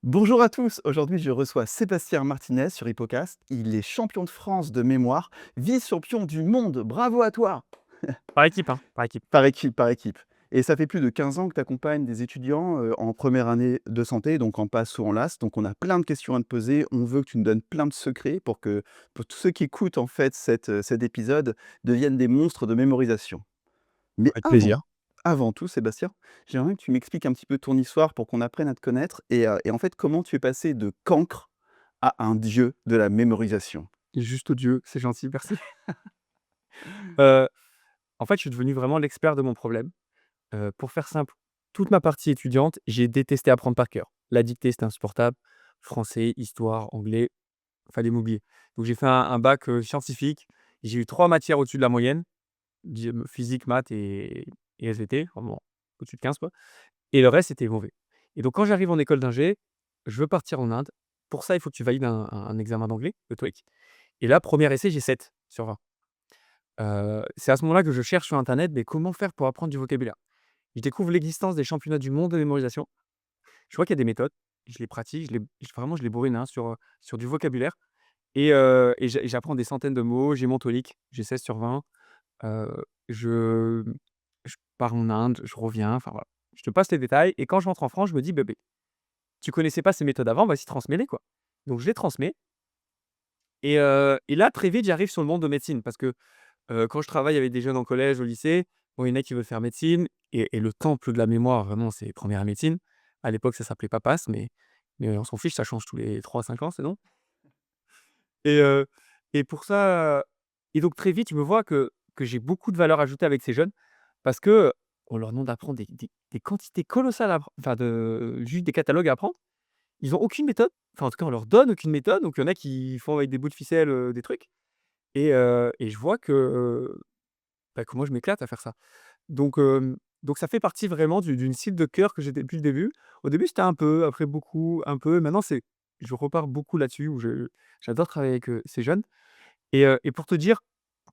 Bonjour à tous, aujourd'hui je reçois Sébastien Martinez sur Hippocast. Il est champion de France de mémoire, vice-champion du monde, bravo à toi! Par équipe, hein, par équipe. Par équipe, par équipe. Et ça fait plus de 15 ans que tu accompagnes des étudiants en première année de santé, donc en PASS ou en LAS. Donc on a plein de questions à te poser, on veut que tu nous donnes plein de secrets pour tous ceux qui écoutent en fait cet épisode deviennent des monstres de mémorisation. Mais Avec avant plaisir. avant tout Sébastien, j'aimerais que tu m'expliques un petit peu ton histoire pour qu'on apprenne à te connaître et en fait, comment tu es passé de cancre à un dieu de la mémorisation? Juste odieux, c'est gentil, merci. Heu, En fait, je suis devenu vraiment l'expert de mon problème. Pour faire simple, toute ma partie étudiante, j'ai détesté apprendre par cœur. La dictée, c'était insupportable. Français, histoire, anglais, fallait m'oublier. Donc j'ai fait un bac, scientifique. J'ai eu 3 matières au-dessus de la moyenne, physique, maths et SVT, vraiment au-dessus de 15 quoi, et le reste, c'était mauvais. Et donc quand j'arrive en école d'ingé, je veux partir en Inde. Pour ça, il faut que tu valides un examen d'anglais, le TOEIC. Et là, premier essai, j'ai 7 sur 20. C'est à ce moment-là que je cherche sur internet, mais comment faire pour apprendre du vocabulaire? Je découvre l'existence des championnats du monde de mémorisation. Je vois qu'il y a des méthodes, je les pratique, je les bourrine, hein, sur du vocabulaire, et j'apprends des centaines de mots. J'ai mon TOEIC, j'ai 16 sur 20. Heu, je je pars en Inde, je reviens, enfin voilà. Je te passe les détails et quand je rentre en France, je me dis: «Beh, tu connaissais pas ces méthodes avant, vas-y transmets-les, quoi». Donc je les transmets, et là, très vite, j'arrive sur le monde de médecine parce que quand je travaille avec des jeunes en collège, au lycée, bon, il y en a qui veulent faire médecine, et le temple de la mémoire, vraiment, c'est première médecine. À l'époque, ça s'appelait pas PASS, mais on s'en fiche, ça change tous les 3 5 ans, c'est non? Et heu et pour ça, et donc très vite, je me vois que j'ai beaucoup de valeur ajoutée avec ces jeunes parce qu'on leur demande d'apprendre des quantités colossales à appren enfin de juste des catalogues à apprendre. Ils ont aucune méthode, enfin, en tout cas, on leur donne aucune méthode, donc il y en a qui font avec des bouts de ficelle, des trucs, et je vois que moi je m'éclate à faire ça. Donc ça fait partie vraiment d'une cible de cœur que j'ai depuis le début. Au début, c'était un peu, après beaucoup, un peu. Maintenant, je repars beaucoup là-dessus où j'adore travailler avec, ces jeunes, et pour te dire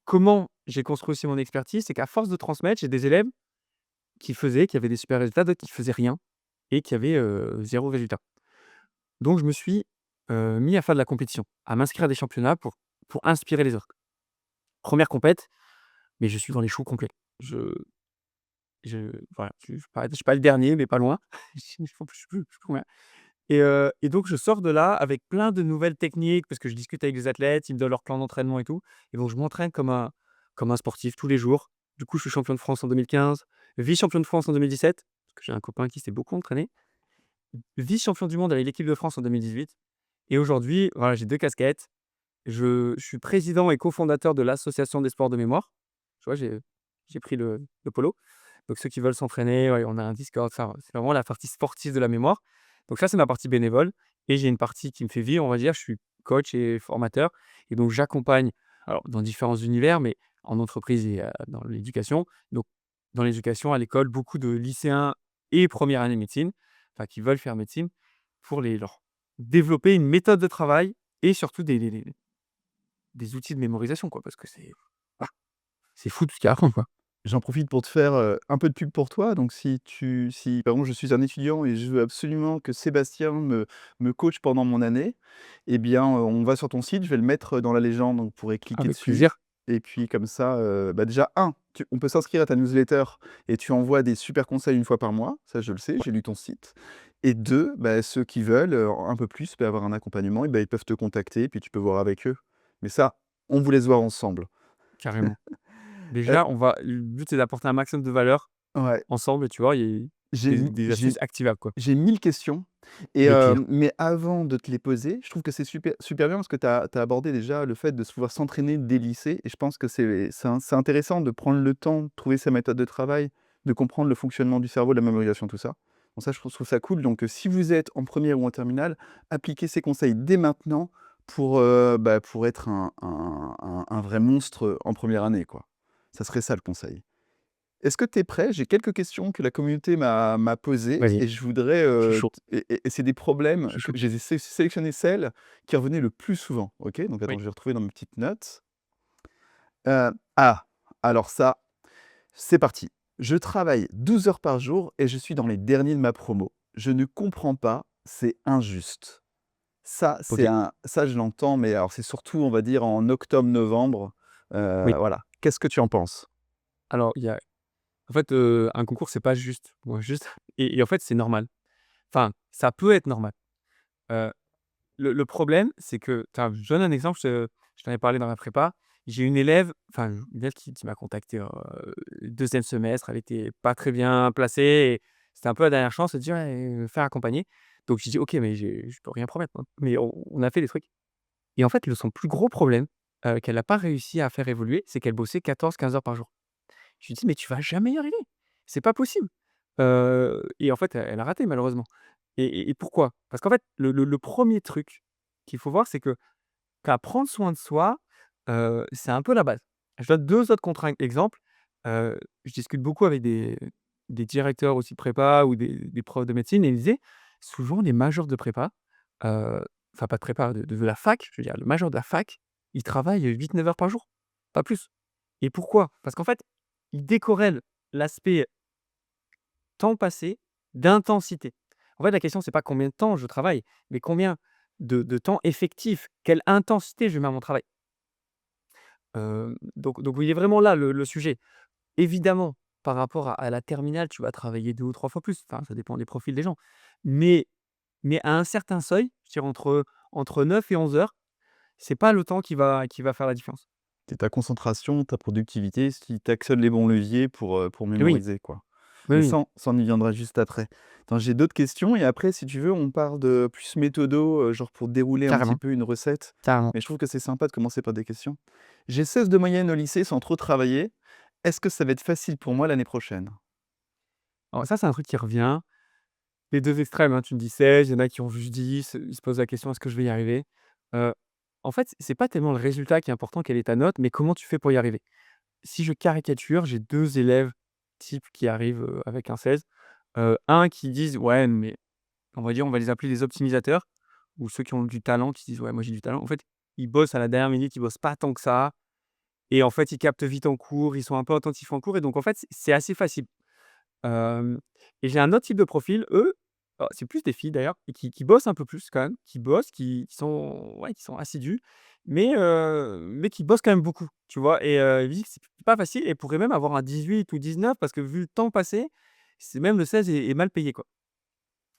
comment j'ai construit aussi mon expertise, c'est qu'à force de transmettre, j'ai des élèves qui avaient des super résultats, d'autres qui faisaient rien et qui avaient, 0 résultat. Donc je me suis, mis à faire de la compétition, à m'inscrire à des championnats pour inspirer les autres. Première compète, mais je suis dans les choux complets. Voilà, je suis pas le dernier, mais pas loin. Je sais plus combien, et donc je sors de là avec plein de nouvelles techniques parce que je discute avec les athlètes, ils me donnent leur plan d'entraînement et tout, et donc je m'entraîne comme un sportif tous les jours. Du coup, je suis champion de France en 2015, vice-champion de France en 2017, parce que j'ai un copain qui s'est beaucoup entraîné, vice-champion du monde avec l'équipe de France en 2018, et aujourd'hui, voilà, j'ai 2 casquettes. Je suis président et cofondateur de l'association des sports de mémoire. Tu vois, j'ai pris le polo. Donc ceux qui veulent s'entraîner, ouais, on a un Discord, ça, c'est vraiment la partie sportive de la mémoire. Donc ça, c'est ma partie bénévole, et j'ai une partie qui me fait vivre, on va dire. Je suis coach et formateur, et donc j'accompagne, alors dans différents univers, mais en entreprise et dans l'éducation. Donc dans l'éducation, à l'école, beaucoup de lycéens et première année médecine, enfin qui veulent faire médecine, pour leur développer une méthode de travail et surtout des outils de mémorisation, quoi, parce que ah, c'est fou tout ce qu'il y a à apprendre, quoi. J'en profite pour te faire, un peu de pub pour toi. Donc si par exemple je suis un étudiant et je veux absolument que Sébastien me coache pendant mon année, eh bien, on va sur ton site, je vais le mettre dans la légende, donc vous pourrez cliquer Avec dessus plaisir. et puis comme ça, bah, déjà on peut s'inscrire à ta newsletter et tu envoies des super conseils une fois par mois, ça je le sais, Ouais, j'ai lu ton site, et 2, bah, ceux qui veulent, un peu plus, bah, avoir un accompagnement et bah, ils peuvent te contacter et puis tu peux voir avec eux. Mais ça, on vous laisse voir ensemble. carrément. Heu, Déjà, le but, c'est d'apporter un maximum de valeur ouais, ensemble, tu vois? Il y a j'ai des j'ai astuces activables, quoi. J'ai 1000 questions Les pires. mais avant de te les poser, je trouve que c'est super bien parce que tu as abordé déjà le fait de se pouvoir s'entraîner dès le lycée, et je pense que c'est intéressant de prendre le temps de trouver sa méthode de travail, de comprendre le fonctionnement du cerveau, la mémorisation, tout ça. Donc ça, je trouve ça cool. Donc si vous êtes en première ou en terminale, appliquez ces conseils dès maintenant pour être un vrai monstre en première année, quoi. Ça serait ça le conseil. Est-ce que tu es prêt? J'ai quelques questions que la communauté m'a posées Vas-y, et je voudrais, je suis chaud, t et c'est des je problèmes suis que chaud. j'ai sélectionné celles qui revenaient le plus souvent, OK? Donc attends, Oui. je vais retrouver dans mes petites notes. Ah! Alors ça, c'est parti. Je travaille 12 heures par jour et je suis dans les derniers de ma promo. Je ne comprends pas, c'est injuste. Ça, OK. ça je l'entends, mais alors c'est surtout, on va dire, en octobre-novembre, Oui. voilà. Qu'est-ce que tu en penses? Alors il y a en fait, un concours, c'est pas juste pour juste et en fait, c'est normal. Enfin, ça peut être normal. Heu, le problème, c'est que enfin, je donne un exemple, je t'en ai parlé dans la prépa. J'ai une élève, enfin, une élève qui m'a contacté, 2e semestre, elle était pas très bien placée et c'était un peu la dernière chance de dire: «Ouais, faire accompagner». Donc j'ai dit: «OK, mais je peux rien promettre, hein». Mais on a fait des trucs et en fait, son plus gros problème, qu'elle a pas réussi à faire évoluer, c'est qu'elle bossait 14-15 heures par jour. Je lui dis: «Mais tu vas jamais y arriver, c'est pas possible». Et en fait, elle a raté malheureusement. Et pourquoi? Parce qu'en fait, le 1er truc qu'il faut voir, c'est qu'à prendre soin de soi, c'est un peu la base. Je donne 2 autres contre-exemples. Je discute beaucoup avec des directeurs aussi de prépa ou des profs de médecine et ils disaient: «Souvent les majors de prépa, enfin pas de prépa, de la fac, je veux dire le major de la fac, il travaille 8-9 heures par jour, pas plus». Et pourquoi? Parce qu'en fait, ils décorrèlent l'aspect temps passé d'intensité. En fait, la question, c'est pas combien de temps je travaille, mais combien de temps effectif, quelle intensité je mets à mon travail. Donc oui, il est vraiment là le sujet. Évidemment, par rapport à la terminale, tu vas travailler 2 ou 3 fois plus, enfin, ça dépend des profils des gens. Mais mais à un certain seuil, je dirais entre 9 et 11 heures, c'est pas le temps qui va faire la différence. C'est ta concentration, ta productivité, si tu actionnes les bons leviers pour Oui, mémoriser, quoi. oui, Mais oui, ça, on y viendra juste après. Attends, j'ai d'autres questions et après, si tu veux, on parle de plus méthodo, genre pour dérouler un petit carrément, peu une recette. carrément. Mais je trouve que c'est sympa de commencer par des questions. J'ai 16 de moyenne au lycée sans trop travailler. Est-ce que ça va être facile pour moi l'année prochaine? Alors ça, c'est un truc qui revient. Les 2 extrêmes, hein, tu me dis 16, il y en a qui ont juste 10, ils se posent la question: «Est-ce que je vais y arriver?» Heu, En fait, c'est pas tellement le résultat qui est important, quelle est ta note, mais comment tu fais pour y arriver. Si je caricature, j'ai 2 élèves types qui arrivent, avec un 16, un qui disent: «Ouais, mais» on va dire, on va les appeler des optimisateurs ou ceux qui ont du talent, qui disent: «Ouais, moi j'ai du talent». En fait, ils bossent à la dernière minute, ils bossent pas tant que ça et en fait, ils captent vite en cours, ils sont un peu attentifs en cours et donc en fait, c'est assez facile. Hem Et j'ai un autre type de profil, eux, c'est plus des filles d'ailleurs et qui bossent un peu plus quand même, qui bossent, qui sont ouais, qui sont assidus, mais qui bossent quand même beaucoup, tu vois? Et ils disent que c'est pas facile et pourraient même avoir un 18 ou 19 parce que vu le temps passé, c'est même le 16 est mal payé, quoi.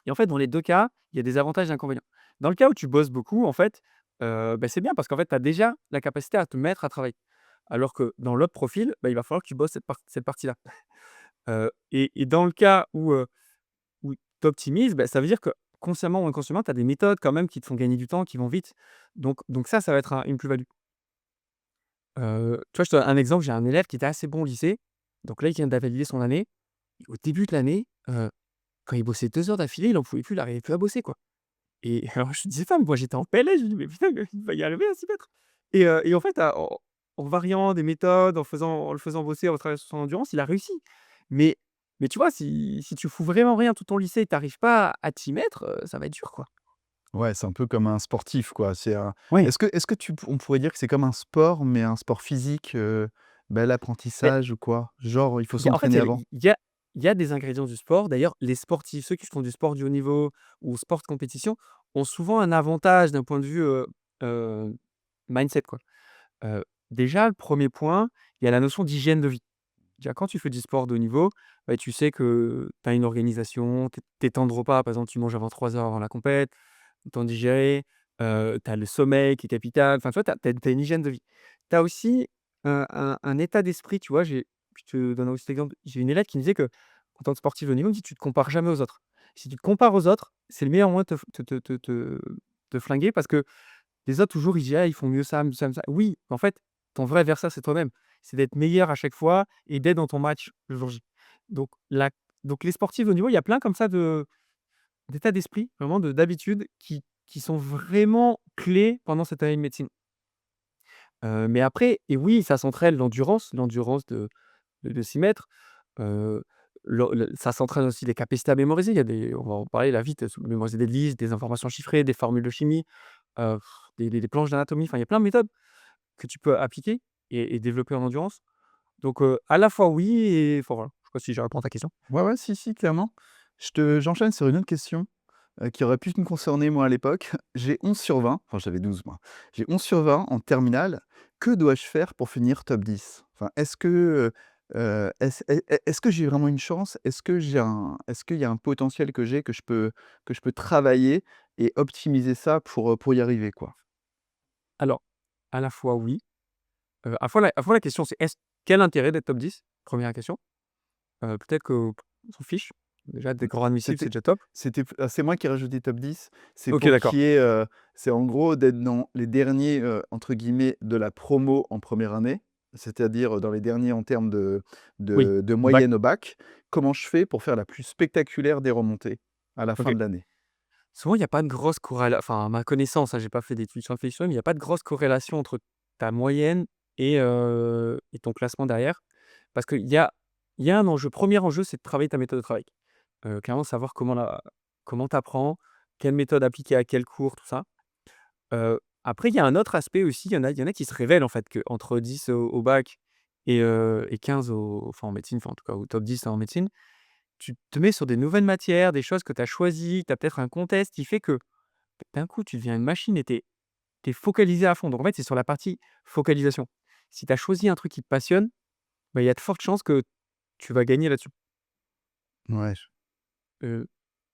Et en fait, dans les 2 cas, il y a des avantages et inconvénients. Dans le cas où tu bosses beaucoup, en fait, bah, c'est bien parce qu'en fait, tu as déjà la capacité à te mettre à travailler. Alors que dans l'autre profil, bah, il va falloir que tu bosses cette partie-là. Et dans le cas où tu optimises, bah, ça veut dire que consciemment ou inconsciemment, tu as des méthodes quand même qui te font gagner du temps, qui vont vite. Donc ça va être une plus-value. Tu vois, je te donne un exemple, j'ai un élève qui était assez bon au lycée, donc là, il vient de valider son année. Au début de l'année, quand il bossait 2 heures d'affilée, il en pouvait plus, il arrivait plus à bosser, quoi. Et alors je me disais: «Femme», moi j'étais en PLS, je me dis: «Mais putain, il va y arriver à s'y mettre». Et en fait, en variant des méthodes, en le faisant bosser, en travaillant sur son endurance, il a réussi. Mais mais tu vois, si tu fous vraiment rien tout ton lycée et tu arrives pas à t'y mettre, ça va être dur, quoi. Ouais, c'est un peu comme un sportif, quoi. C'est un Oui, est-ce que on pourrait dire que c'est comme un sport, mais un sport physique, mais l'apprentissage ou quoi? Genre, il faut en fait, s'entraîner avant? il y a des ingrédients du sport. D'ailleurs, les sportifs, ceux qui font du sport du haut niveau ou sport de compétition, ont souvent un avantage d'un point de vue, heu, mindset, quoi. Déjà, le premier point, il y a la notion d'hygiène de vie. Déjà, quand tu fais du sport de haut niveau, bah, tu sais que tu as une organisation, tes temps de repas, par exemple, tu manges avant 3 heures avant la compète, le temps de digérer, tu as le sommeil qui est capital, enfin, tu vois, tu as une hygiène de vie. Tu as aussi un état d'esprit, tu vois? Je te donne aussi cet exemple. J'ai une élève qui me disait que en tant que sportive de haut niveau, elle me dit: «Tu te compares jamais aux autres». Si tu te compares aux autres, c'est le meilleur moyen de te flinguer parce que les autres toujours ils disent: «Ah, ils font mieux ça, mieux ça». Oui, en fait, ton vrai adversaire, c'est toi-même. C'est d'être meilleur à chaque fois et d'être dans ton match le jour J. Donc la donc les sportifs de haut niveau, il y a plein comme ça d'états d'esprit, vraiment d'habitudes qui sont vraiment clés pendant cette année de médecine. Mais après et oui, ça s'entraîne l'endurance de s'y mettre. Heu, le ça s'entraîne aussi les capacités à mémoriser. Il y a des on va en parler là vite, mémoriser des listes, des informations chiffrées, des formules de chimie, heu, des planches d'anatomie. Enfin, il y a plein de méthodes que tu peux appliquer et développer en endurance. Donc, à la fois oui et enfin voilà, je sais pas si j'ai répondu à ta question. Ouais, ouais, si, si, clairement. J'enchaîne sur une autre question. qui aurait pu me concerner moi à l'époque. J'ai 11/20, enfin j'avais 12 moi. J'ai 11/20 en terminale. Que dois-je faire pour finir top 10? Enfin, est-ce que j'ai vraiment une chance? Est-ce qu'il y a un potentiel que j'ai que je peux travailler et optimiser ça pour y arriver, quoi? Alors, à la fois oui, à la fois la question c'est quel intérêt d'être top 10? Première question. Peut-être qu'on s'en fiche. Déjà Mmh, d'être grand admissible, c'est c'était déjà top. c'est moi qui ai rajouté top 10. C'est OK, pour d'accord. qu'il y ait, c'est en gros d'être dans les derniers, entre guillemets «de la promo» en première année, c'est-à-dire, dans les derniers en termes Oui, de bac, moyenne au bac. Comment je fais pour faire la plus spectaculaire des remontées à la fin OK. de l'année? Souvent, il y a pas de grosse corrélation. Enfin, à ma connaissance, hein, j'ai pas fait d'études scientifiques, mais il y a pas de grosse corrélation entre ta moyenne et ton classement derrière. Parce qu'il y a un enjeu. Premier enjeu, c'est de travailler ta méthode de travail. Clairement savoir comment tu apprends, quelle méthode appliquer à quel cours, tout ça. Après, il y a un autre aspect aussi, il y en a qui se révèlent en fait qu'entre 10 au bac et 15 en médecine, enfin en tout cas au top 10 en médecine, tu te mets sur des nouvelles matières, des choses que tu as choisies, tu as peut-être un contexte qui fait que d'un coup tu deviens une machine et tu es focalisé à fond. Donc en fait, c'est sur la partie focalisation. Si tu as choisi un truc qui te passionne, bah, il y a de fortes chances que tu vas gagner là-dessus. Ouais, Heu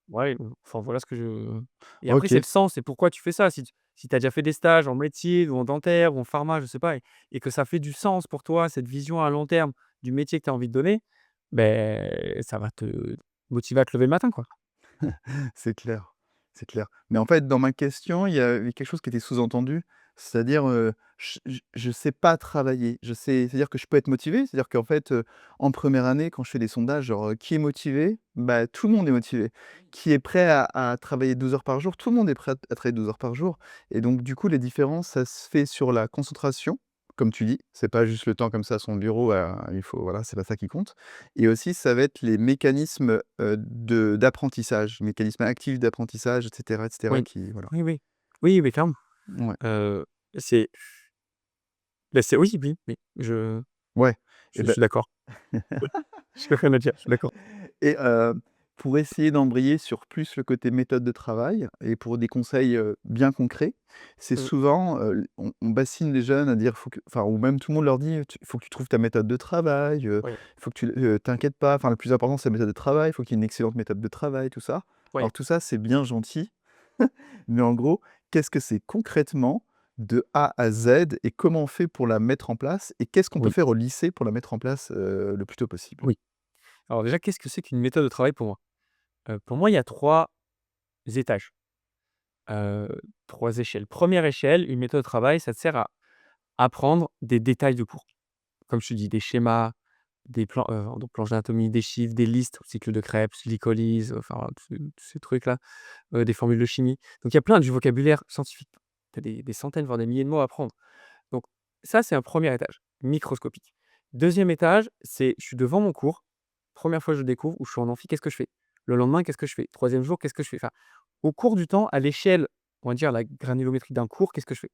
Ouais, enfin voilà ce que je et après c'est OK. le sens, c'est pourquoi tu fais ça. Si tu as déjà fait des stages en médecine ou en dentaire ou en pharma, je sais pas et que ça fait du sens pour toi, cette vision à long terme du métier que tu as envie de donner, ben ça va te motiver à te lever le matin, quoi. C'est clair, c'est clair. Mais en fait, dans ma question, il y avait quelque chose qui était sous-entendu, c'est-à-dire, je sais pas travailler. C'est-à-dire que je peux être motivé, c'est-à-dire qu'en fait, en première année, quand je fais des sondages, genre, qui est motivé? Bah, tout le monde est motivé. Qui est prêt à travailler 12 heures par jour? Tout le monde est prêt à travailler 12 heures par jour et donc du coup, les différences, ça se fait sur la concentration, comme tu dis. C'est pas juste le temps comme ça à son bureau, il faut voilà, c'est pas ça qui compte et aussi ça va être les mécanismes, de d'apprentissage, mécanismes actifs d'apprentissage et cetera Oui, qui voilà. oui, oui. Oui, mais clairement. Ouais, Heu, c'est c'est oui, oui, oui, je ouais et je ben suis d'accord. Oui, je rien à dire, je suis d'accord. et pour essayer d'embrayer sur plus le côté méthode de travail et pour des conseils, bien concrets, c'est Mmh, souvent, on bassine les jeunes à dire faut que enfin ou même tout le monde leur dit: «Tu faut que tu trouves ta méthode de travail, oui, faut que tu t'inquiètes pas, enfin le plus important c'est la méthode de travail, il faut qu'il y ait une excellente méthode de travail», tout ça. oui, Alors tout ça, c'est bien gentil. Mais en gros, qu'est-ce que c'est concrètement de A à Z et comment on fait pour la mettre en place? Et qu'est-ce qu'on peut oui, faire au lycée pour la mettre en place, le plus tôt possible? oui. Alors déjà, qu'est-ce que c'est qu'une méthode de travail pour moi? Pour moi, il y a 3 étages. Heu, 3 échelles. Première échelle, une méthode de travail, ça te sert à apprendre des détails de cours. Comme je te dis, des schémas, des plans, donc planches d'anatomie, des chiffres, des listes, cycle de Krebs, glycolyse, enfin voilà, tous ces trucs-là, des formules de chimie. Donc il y a plein du vocabulaire scientifique. Tu as des centaines, voire des milliers de mots à apprendre. Donc ça, c'est un premier étage, microscopique. Deuxième étage, c'est je suis devant mon cours, première fois que je le découvre ou je suis en amphi, qu'est-ce que je fais? Le lendemain, qu'est-ce que je fais? Troisième jour, qu'est-ce que je fais? Enfin, au cours du temps, à l'échelle, on va dire la granulométrie d'un cours, qu'est-ce que je fais?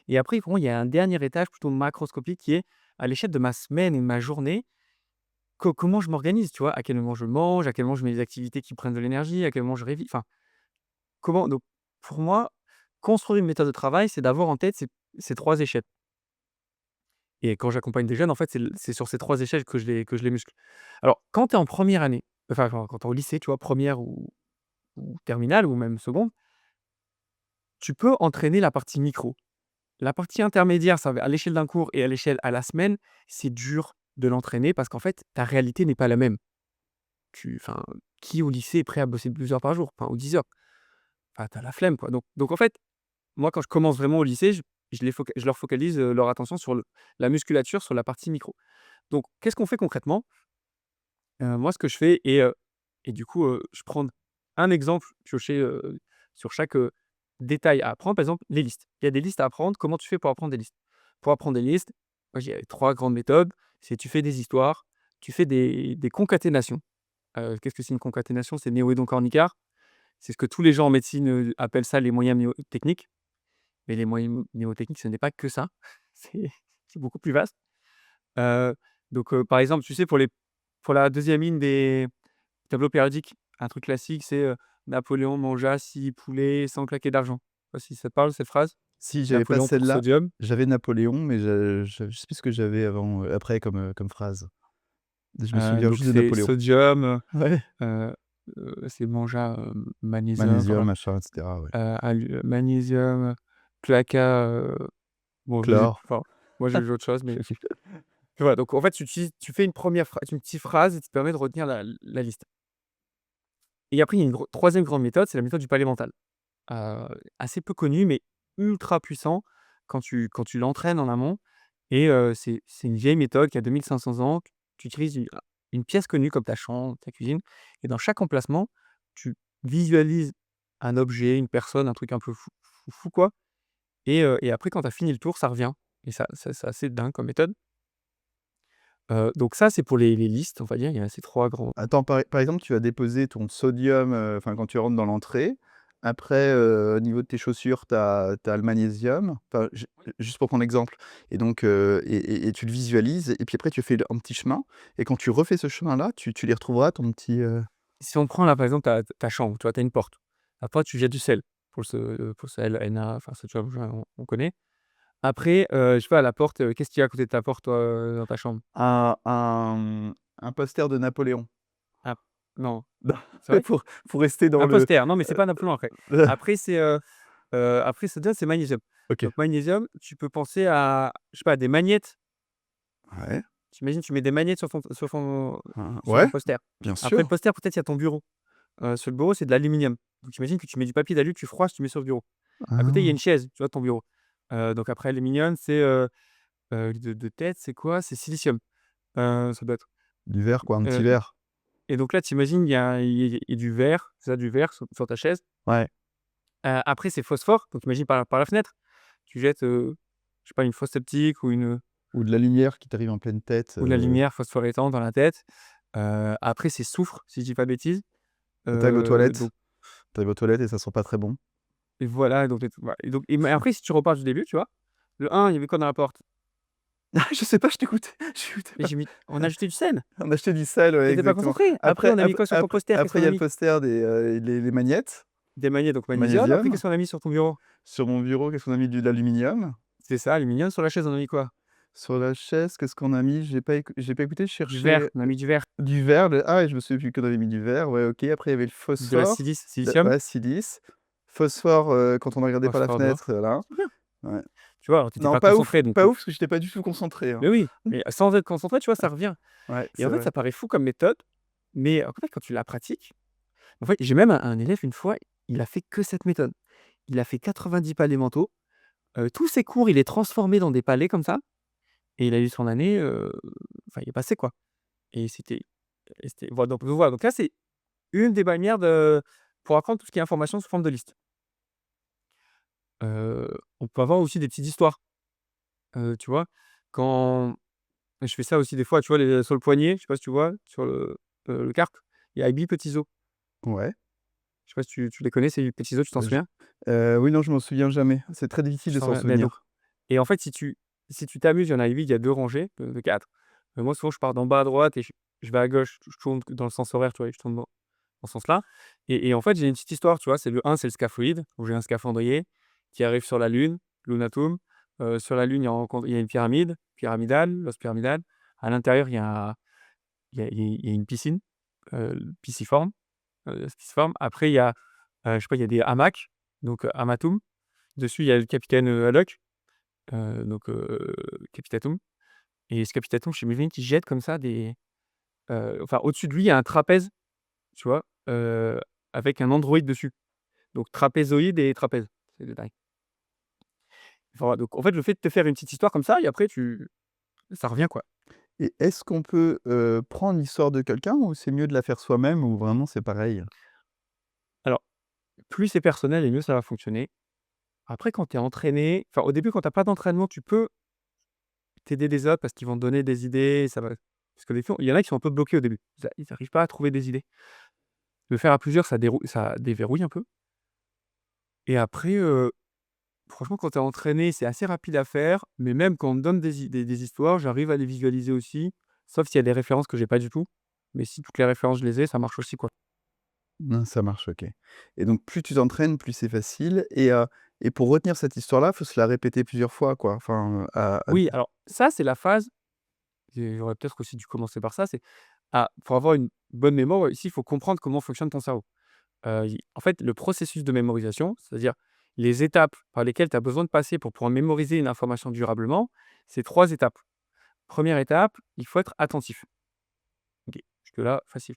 Et après, pour moi, il y a un dernier étage plutôt macroscopique qui est à l'échelle de ma semaine et de ma journée, comment je m'organise, tu vois? À quel moment je mange, à quel moment je mets des activités qui prennent de l'énergie, à quel moment je révise, enfin, comment donc pour moi, construire une méthode de travail, c'est d'avoir en tête ces 3 échelles. Et quand j'accompagne des jeunes, en fait, c'est sur ces 3 échelles que je les muscle. Alors, quand tu es en première année, enfin, quand tu es au lycée, tu vois, première ou terminale ou même seconde, tu peux entraîner la partie micro. La partie intermédiaire, ça va à l'échelle d'un cours et à l'échelle à la semaine, c'est dur de l'entraîner parce qu'en fait, ta réalité n'est pas la même. Enfin, qui au lycée est prêt à bosser 12 heures par jour? Enfin, ou 10 heures? Enfin, tu as la flemme, quoi. Donc en fait, moi, quand je commence vraiment au lycée, je leur focalise, leur attention sur la musculature, sur la partie micro. Donc qu'est-ce qu'on fait concrètement? Moi, ce que je fais et du coup, je prends un exemple sur chaque, détail à apprendre. Par exemple, les listes. Il y a des listes à apprendre. Comment tu fais pour apprendre des listes? Pour apprendre des listes, moi, j'ai 3 grandes méthodes. C'est tu fais des histoires, tu fais des concaténations. Qu'est-ce que c'est une concaténation? C'est Néo-Hédon Cornicart. C'est ce que tous les gens en médecine, appellent ça les moyens mnémotechniques. Mais les moyens mnémotechniques, ce n'est pas que ça. C'est c'est beaucoup plus vaste. Heu, par exemple, tu sais, pour la deuxième ligne des tableaux périodiques, un truc classique, c'est, Napoléon mangea 6 poulets sans claquer d'argent. Je sais pas si ça te parle cette phrase? Si, j'avais pas Napoléon pour celle-là. sodium. J'avais Napoléon, mais je sais plus ce que j'avais avant, après comme phrase. Je me souviens Donc juste de c'est Napoléon. sodium, Ouais. c'est mangea, magnésium, enfin Magnésium, bref, machin et cetera, ouais. magnésium, claqua, bon je sais Chlore. plus, enfin, moi j'ai autre chose, mais voilà, donc en fait tu fais une petite phrase et qui te permet de retenir la liste. Et après il y a une 3e grande méthode, c'est la méthode du palais mental. Heu, Assez peu connu, mais ultra puissant quand tu l'entraînes en amont et c'est une vieille méthode qui a 2 500 ans. Tu utilises une pièce connue comme ta chambre, ta cuisine et dans chaque emplacement, tu visualises un objet, une personne, un truc un peu fou quoi et après quand tu as fini le tour, ça revient et ça c'est assez dingue comme méthode. Donc ça, c'est pour les listes, on va dire. Il y a ces 3 grands. Attends, par exemple, tu vas déposer ton sodium, enfin, quand tu rentres dans l'entrée. Après, au niveau de tes chaussures, tu as le magnésium. Enfin, juste pour prendre l'exemple et donc et tu le visualises et puis après tu fais un petit chemin et quand tu refais ce chemin-là, tu les retrouveras ton petit, Si on prend là, par exemple, ta chambre, tu vois, tu as une porte. Après, tu jettes du sel pour le sel, Na, enfin, ça, tu vois, on connaît. Après, je sais pas, à la porte, qu'est-ce qu'il y a à côté de ta porte, toi, dans ta chambre? un poster de Napoléon. Ah, non, Non, c'est vrai? pour rester dans Un le, poster, non, mais c'est pas Napoléon après. Après, après sodium, c'est magnésium. OK. Donc magnésium, tu peux penser à, je sais pas, des magnettes. Ouais. Tu imagines, tu mets des magnettes sur Ouais, un poster. bien Après le sûr. poster, peut-être, il y a ton bureau. Sur le bureau, c'est de l'aluminium. Donc imagine que tu mets du papier d'alu, tu froisses, tu mets sur le bureau. À côté, il y a une Ah, chaise, tu vois, ton bureau. Donc après aluminium, c'est, de tête, c'est quoi? C'est silicium. Ça doit être, du verre quoi, un petit heu verre. et donc là, tu imagines, il y a du verre, c'est ça, du verre sur ta chaise. Ouais. Après, c'est phosphore, donc imagine par la fenêtre, tu jettes, je sais pas, une fosse septique Ou de la lumière qui t'arrive en pleine tête, ou de la lumière phosphorescente dans la tête. Après, c'est soufre, si je dis pas de bêtises. tu arrives aux Donc toilettes. Tu arrives aux toilettes et ça sent pas très bon. et voilà, donc voilà et donc mais après, si tu repars du début, tu vois? Le un, il y avait quoi dans la porte? Je sais pas, je t'écoutais, j'écoutais Mais pas. on a ajouté du sel. On achetait du sel, ouais, Tu étais pas exactement. concentré. Après, on a mis quoi sur ton poster? Qu'est-ce Après qu'on il y a a le mis? poster des, les magnettes, Des magnésium, donc magnésium. Après, magnésium. qu'est-ce qu'on a mis sur ton bureau? Sur mon bureau, qu'est-ce qu'on a mis? De l'aluminium. C'est ça, aluminium. Sur la chaise, on a mis quoi? Sur la chaise, qu'est-ce qu'on a mis? J'ai pas écouté, je Du verre, cherchais, on a mis du verre, du verre, ah ouais, je me souviens plus qu'on avait mis du verre, ouais, OK. Après il y avait le de la phosphore, silicium, ouais, silice. Phosphore, quand on a regardé par la phosphore fenêtre, dehors. là. C'est bien. Ouais. Tu vois? Alors tu étais Non, pas concentré donc pas ouf parce que j'étais pas du tout concentré, hein. mais oui, mais sans être concentré, tu vois, ça revient Ouais, et en c'est fait, vrai. ça paraît fou comme méthode, mais en fait, quand tu la pratiques en fait, j'ai même un élève une fois, il a fait que cette méthode. Il a fait 90 palais mentaux, tous ses cours, il les transformait dans des palais comme ça et il a eu son année, enfin, il est passé, quoi et c'était voilà, donc voilà, donc là, c'est une des manières pour apprendre tout ce qui est information sous forme de liste. On peut avoir aussi des petites histoires, tu vois? Quand je fais ça aussi des fois, tu vois, sur le poignet, je sais pas si tu vois? Sur le carpe, il y a Aibi Petits Os. Ouais. Je sais pas si tu les connais ces petits os, tu t'en Je souviens? oui, non, je m'en souviens jamais. C'est très difficile Tu de t'en s'en souviens? Beh, donc souvenir. et en fait, si tu t'amuses, il y en a 8, il y a 2 rangées de 4. Moi, souvent, je pars d'en bas à droite et je vais à gauche, je tourne dans le sens horaire, tu vois? Et je tourne dans ce sens-là et en fait, j'ai une petite histoire, tu vois? C'est le un, c'est le scaphoïde, où j'ai un scaphandrier qui arrive sur la Lune, Lunatum. Sur la Lune, il y a une pyramide, pyramidale, l'os pyramidal. À l'intérieur, il y a une piscine, pisciforme, pisciforme. Après, je sais pas, il y a des hamacs, donc hamatum. Dessus, il y a le capitaine, Haddock, donc Capitatum et ce Capitatum, j'imagine qu'il jette comme ça enfin, au-dessus de lui, il y a un trapèze, tu vois? Avec un androïde dessus. Donc trapézoïde et trapèze, c'est de dingue. Voilà, donc en fait, le fait de te faire une petite histoire comme ça et après ça revient, quoi. Et est-ce qu'on peut, prendre l'histoire de quelqu'un ou c'est mieux de la faire soi-même ou vraiment c'est pareil? Alors, plus c'est personnel et mieux ça va fonctionner. Après, quand tu es entraîné enfin, au début, quand tu as pas d'entraînement, tu peux t'aider des autres parce qu'ils vont te donner des idées, ça va parce que des fois, il y en a qui sont un peu bloqués au début. Ils arrivent pas à trouver des idées. Le faire à plusieurs, ça déverrouille un peu et après, franchement, quand tu es entraîné, c'est assez rapide à faire, mais même quand on me donne des histoires, j'arrive à les visualiser aussi, sauf s'il y a des références que j'ai pas du tout, mais si toutes les références, je les ai, ça marche aussi, quoi. Non, ça marche, OK. Et donc plus tu t'entraînes, plus c'est facile et pour retenir cette histoire-là, faut se la répéter plusieurs fois, quoi? Enfin, à Oui, alors ça, c'est la phase, j'aurais peut-être aussi dû commencer par ça, c'est pour avoir une bonne mémoire, ici, il faut comprendre comment fonctionne ton cerveau. Il en fait, le processus de mémorisation, c'est-à-dire les étapes par lesquelles tu as besoin de passer pour pouvoir mémoriser une information durablement, c'est 3 étapes. Première étape, il faut être attentif. OK, jusque-là, facile.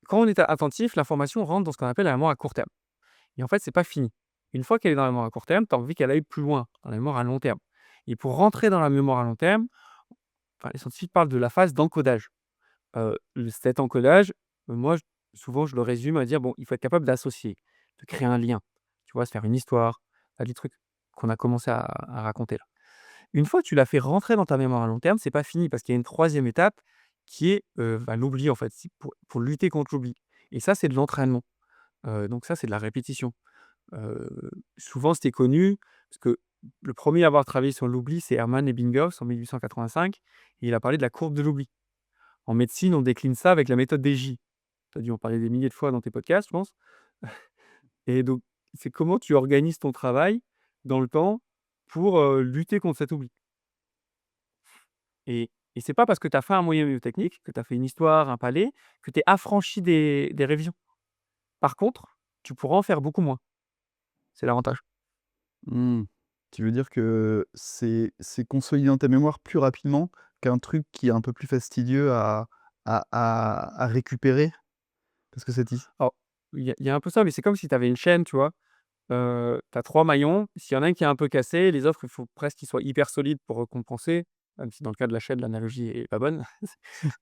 Quand on est attentif, l'information rentre dans ce qu'on appelle la mémoire à court terme et en fait, c'est pas fini. Une fois qu'elle est dans la mémoire à court terme, tu as envie qu'elle aille plus loin, dans la mémoire à long terme et pour rentrer dans la mémoire à long terme, enfin, les scientifiques parlent de la phase d'encodage. Cet encodage, moi, souvent, je le résume à dire: «Bon, il faut être capable d'associer, de créer un lien». Tu vois? Se faire une histoire, des trucs qu'on a commencé à raconter là. Une fois que tu l'as fait rentrer dans ta mémoire à long terme, c'est pas fini parce qu'il y a une troisième étape qui est, l'oubli en fait, c'est pour lutter contre l'oubli et ça, c'est de l'entraînement. Donc ça, c'est de la répétition. Souvent, c'était connu parce que le premier à avoir travaillé sur l'oubli, c'est Hermann Ebbinghaus en 1885 et il a parlé de la courbe de l'oubli. En médecine, on décline ça avec la méthode des J. Tu as dû en parler des milliers de fois dans tes podcasts, je pense. Et donc, c'est comment tu organises ton travail dans le temps pour, lutter contre cet oubli. Et c'est pas parce que tu as fait un moyen mnémotechnique, que tu as fait une histoire, un palais, que tu es affranchi des révisions. Par contre, tu pourras en faire beaucoup moins. C'est l'avantage. mmh, tu veux dire que c'est consolidé dans ta mémoire plus rapidement qu'un truc qui est un peu plus fastidieux à récupérer? Parce que cette his Alors, il y a un peu ça, mais c'est comme si tu avais une chaîne, tu vois? Tu as 3 maillons, s'il y en a un qui est un peu cassé, les autres, il faut presque qu'ils soient hyper solides pour, compenser, même si dans le cas de la chaîne, l'analogie est pas bonne.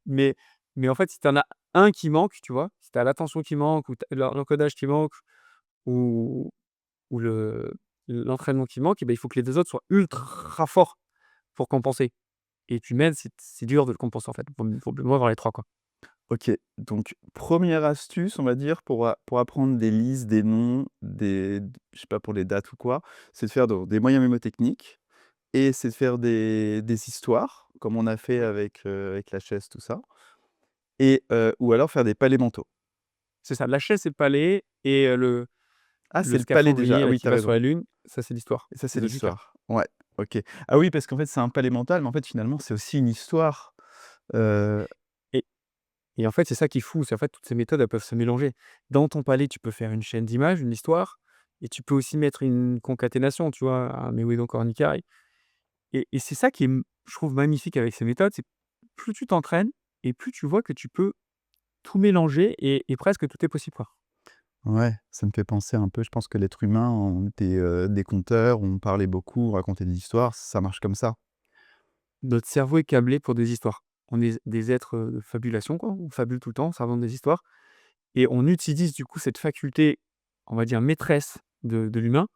Mais mais en fait, si tu en as un qui manque, tu vois? Si tu as l'attention qui manque ou tu l'encodage qui manque ou ou l'entraînement qui manque et ben il faut que les 2 autres soient ultra forts pour compenser et puis même, c'est dur de le compenser, en fait. Faut mieux avoir les 3 quoi. OK, donc première astuce, on va dire, pour apprendre des listes, des noms, je sais pas, pour les dates ou quoi, c'est de faire donc des moyens mnémotechniques et c'est de faire des histoires, comme on a fait Oui. avec la chaise, tout ça et ou alors faire des palais mentaux. C'est ça, la chaise, c'est le palais et Ah, le c'est le palais déjà. scaphandrier Ah là oui, qui tu as va sur raison la lune, ça, c'est l'histoire. et ça, c'est Les autres, juste l'histoire. Ouais, OK. Ah oui, parce qu'en fait, c'est un palais mental, mais en fait, finalement, c'est aussi une histoire. Heu, et Et en fait, c'est ça qui est fou, c'est en fait toutes ces méthodes, elles peuvent se mélanger. Dans ton palais, tu peux faire une chaîne d'images, une histoire et tu peux aussi mettre une concaténation, tu vois? Un Mewedon Cornicar et c'est ça qui est, je trouve magnifique avec ces méthodes, c'est plus tu t'entraînes et plus tu vois que tu peux tout mélanger et presque tout est possible, quoi. ouais, ça me fait penser un peu je pense que l'être humain, on était, des conteurs, on parlait beaucoup, on racontait des histoires, ça marche comme ça. Notre cerveau est câblé pour des histoires. On est des êtres, de fabulation, quoi, on fabule tout le temps, ça invente des histoires et on utilise du coup cette faculté, on va dire maîtresse de l'humain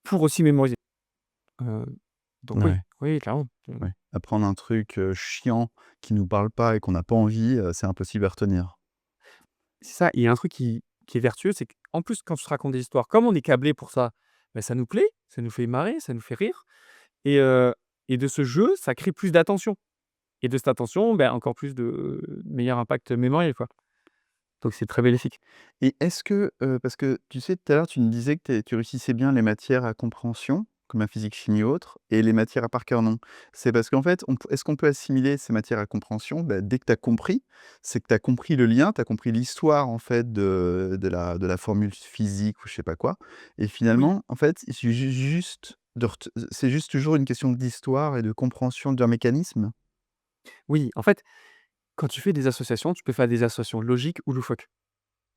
pour aussi mémoriser. Heu, donc oui, Ouais. oui, clairement. Ouais, apprendre un truc, chiant qui nous parle pas et qu'on n'a pas envie, c'est impossible à retenir. C'est ça, il y a un truc qui est vertueux, c'est qu'en plus, quand tu te racontes des histoires, comme on est câblé pour ça, bah, ça nous plaît, ça nous fait marrer, ça nous fait rire et heu et de ce jeu, ça crée plus d'attention et de cette attention, ben, encore plus de meilleur impact mémoriel, quoi. Donc c'est très bénéfique. Et est-ce que, parce que tu sais, tout à l'heure, tu me disais que tu réussissais bien les matières à compréhension, comme la physique, chimie ou autres, et les matières à par cœur, non. C'est parce qu'en fait, est-ce qu'on peut assimiler ces matières à compréhension? Bah, dès que tu as compris, c'est que tu as compris le lien, tu as compris l'histoire, en fait, de la formule physique ou je sais pas quoi, et Oui, finalement, en fait, il suffit juste c'est juste toujours une question d'histoire et de compréhension d'un mécanisme? oui, en fait, quand tu fais des associations, tu peux faire des associations logiques ou loufoques.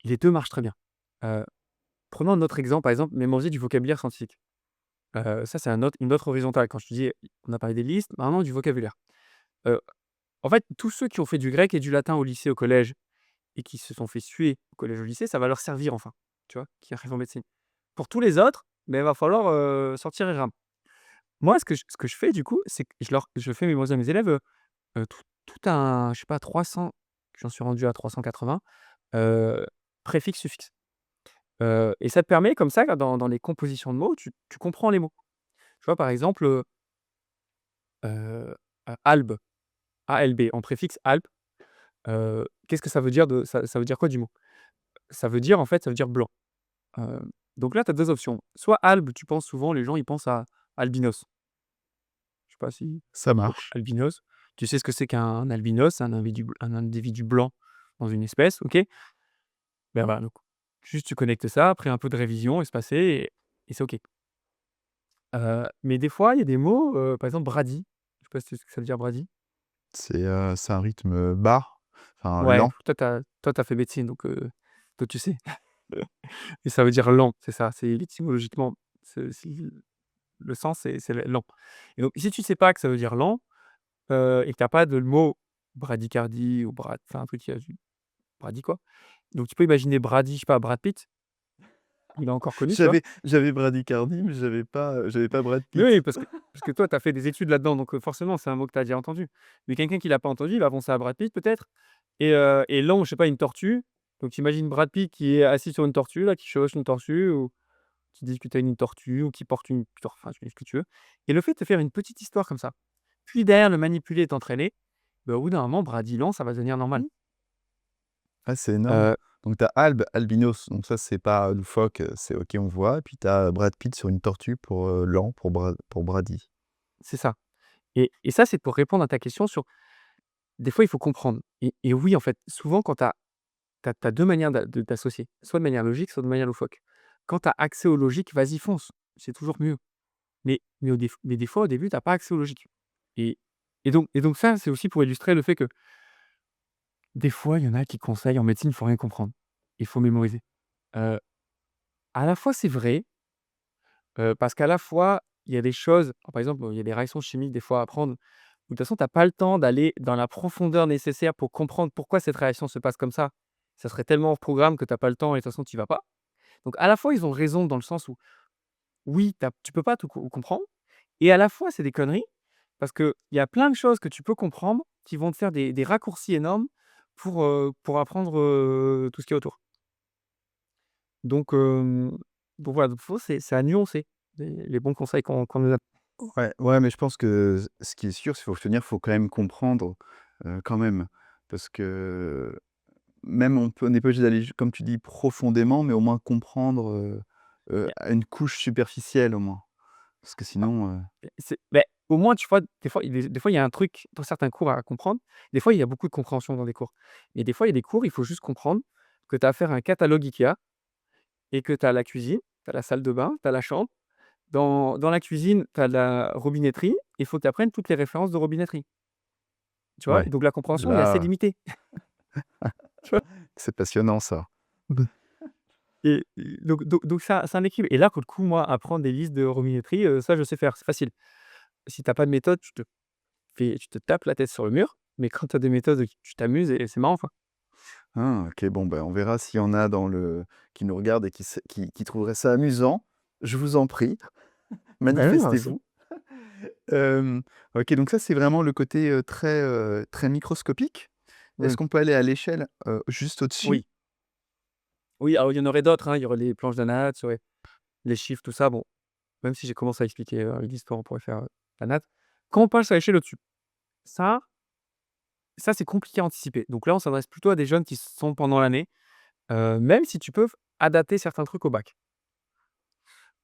Les 2 marchent très bien. Heu, Prenons un autre exemple, par exemple, mémoriser du vocabulaire scientifique. Ça, c'est une autre horizontale. Quand je te dis, on a parlé des listes, maintenant du vocabulaire. Heu, En fait, tous ceux qui ont fait du grec et du latin au lycée, au collège et qui se sont fait suer au collège, au lycée, ça va leur servir enfin, tu vois? Qui arrivent en médecine. Pour tous les autres, beh, il va falloir, sortir les rames. Moi, ce que je fais du coup, c'est que je fais mémoriser à mes élèves, tout un je sais pas 300, j'en suis rendu à 380, heu, préfixe, suffixe. Et ça te permet comme ça, dans les compositions de mots, tu comprends les mots. Tu vois, par exemple, albe, ALB en préfixe albe, qu'est-ce que ça veut dire ça veut dire quoi du mot? ça veut dire, en fait, ça veut dire blanc. Heu, donc là, tu as 2 options. Soit albe, tu penses souvent les gens, ils pensent à albinos. Je sais pas si Ça donc marche. albinos, tu sais ce que c'est qu'un albinos? C'est un individu blanc dans une espèce, OK? Ben, voilà, donc juste tu connectes ça, après un peu de révision espacée et c'est OK. Mais des fois, il y a des mots, par exemple brady. Je sais pas si tu sais ce que ça veut dire brady? C'est un rythme bas, enfin Ouais, lent. toi, tu as fait médecine donc toi, tu sais et ça veut dire lent, c'est ça, c'est étymologiquement, c'est le sens, c'est lent et donc si tu sais pas que ça veut dire lent, et que tu as pas de mot bradycardie ou enfin un truc qui a du brady quoi, donc tu peux imaginer Brady, je sais pas, Brad Pitt, il est encore connu, tu vois? J'avais bradycardie, mais j'avais pas Brad Mais Pitt. oui, parce que toi, tu as fait des études là-dedans, donc forcément, c'est un mot que tu as déjà entendu. Mais quelqu'un qui l'a pas entendu, il va penser à Brad Pitt peut-être et lent, je sais pas, une tortue. Donc imagine Brad Pitt qui est assis sur une tortue là, qui chevauche une tortue ou qui discute avec une tortue ou qui porte une enfin, tu fais ce que tu veux et le fait de te faire une petite histoire comme ça, puis derrière le manipuler et t'entraîner, bah, au bout d'un moment, Brady lent, ça va devenir normal. Ah, c'est énorme. Heu, Donc tu as albinos, donc ça, c'est pas loufoque, c'est OK, on voit. Et puis tu as Brad Pitt sur une tortue pour, lent, pour Brady. c'est ça et ça, c'est pour répondre à ta question sur des fois, il faut comprendre et oui, en fait, souvent quand tu as 2 manières d'associer, soit de manière logique, soit de manière loufoque. Quand tu as accès aux logiques, vas-y fonce, c'est toujours mieux. Mais des fois, au début, tu as pas accès aux logiques et et donc ça, c'est aussi pour illustrer le fait que, des fois, il y en a qui conseillent en médecine, il faut rien comprendre. Il faut mémoriser. Heu, à la fois, c'est vrai, parce qu'à la fois, il y a des choses par exemple, il y a des réactions chimiques, des fois, à apprendre, où de toute façon, tu as pas le temps d'aller dans la profondeur nécessaire pour comprendre pourquoi cette réaction se passe comme ça. Ça serait tellement hors programme que tu as pas le temps et de toute façon, tu y vas pas. Donc à la fois, ils ont raison dans le sens où, oui, tu peux pas tout comprendre et à la fois, c'est des conneries parce qu'il y a plein de choses que tu peux comprendre qui vont te faire des raccourcis énormes pour apprendre, tout ce qu'il y a autour. Donc donc voilà, donc faut c'est à nuancer les bons conseils qu'on nous a. Ouais, ouais, mais je pense que ce qui est sûr, c'est qu'il faut tenir, faut quand même comprendre, quand même. Parce que même on n'est pas obligé d'aller, comme tu dis, profondément, mais au moins comprendre, à une couche superficielle, au moins. Parce que sinon, Au moins, tu vois, des fois, il y a un truc dans certains cours à comprendre. Des fois, il y a beaucoup de compréhension dans des cours. Et des fois, il y a des cours, il faut juste comprendre que tu as à faire un catalogue IKEA et que tu as la cuisine, tu as la salle de bain, tu as la chambre. Dans la cuisine, tu as la robinetterie, il faut que tu apprennes toutes les références de robinetterie, tu vois? Et ouais, donc la compréhension est assez là, limitée, tu vois? c'est passionnant ça. Et donc ça, c'est un équilibre. Et là, pour le coup, moi, apprendre des listes de robinetterie, ça, je sais faire, c'est facile. Si tu as pas de méthode, tu te tapes la tête sur le mur, mais quand tu as des méthodes, tu t'amuses et c'est marrant, quoi. Ah, OK, bon, ben, on verra s'il y en a qui nous regardent et qui trouveraient ça amusant. Je vous en prie, Bah oui, moi aussi. manifestez-vous. OK, donc ça, c'est vraiment le côté, très microscopique. Est-ce Mmh. qu'on peut aller à l'échelle, juste au-dessus? Oui. Oui, alors il y en aurait d'autres, hein, il y aurait les planches de natte, il y aurait les chiffres, tout ça. Bon, même si j'ai commencé à expliquer, l'histoire, on pourrait faire, la natte. Quand on passe à l'échelle au-dessus, ça ça, c'est compliqué à anticiper. Donc là, on s'adresse plutôt à des jeunes qui sont pendant l'année, même si tu peux adapter certains trucs au bac.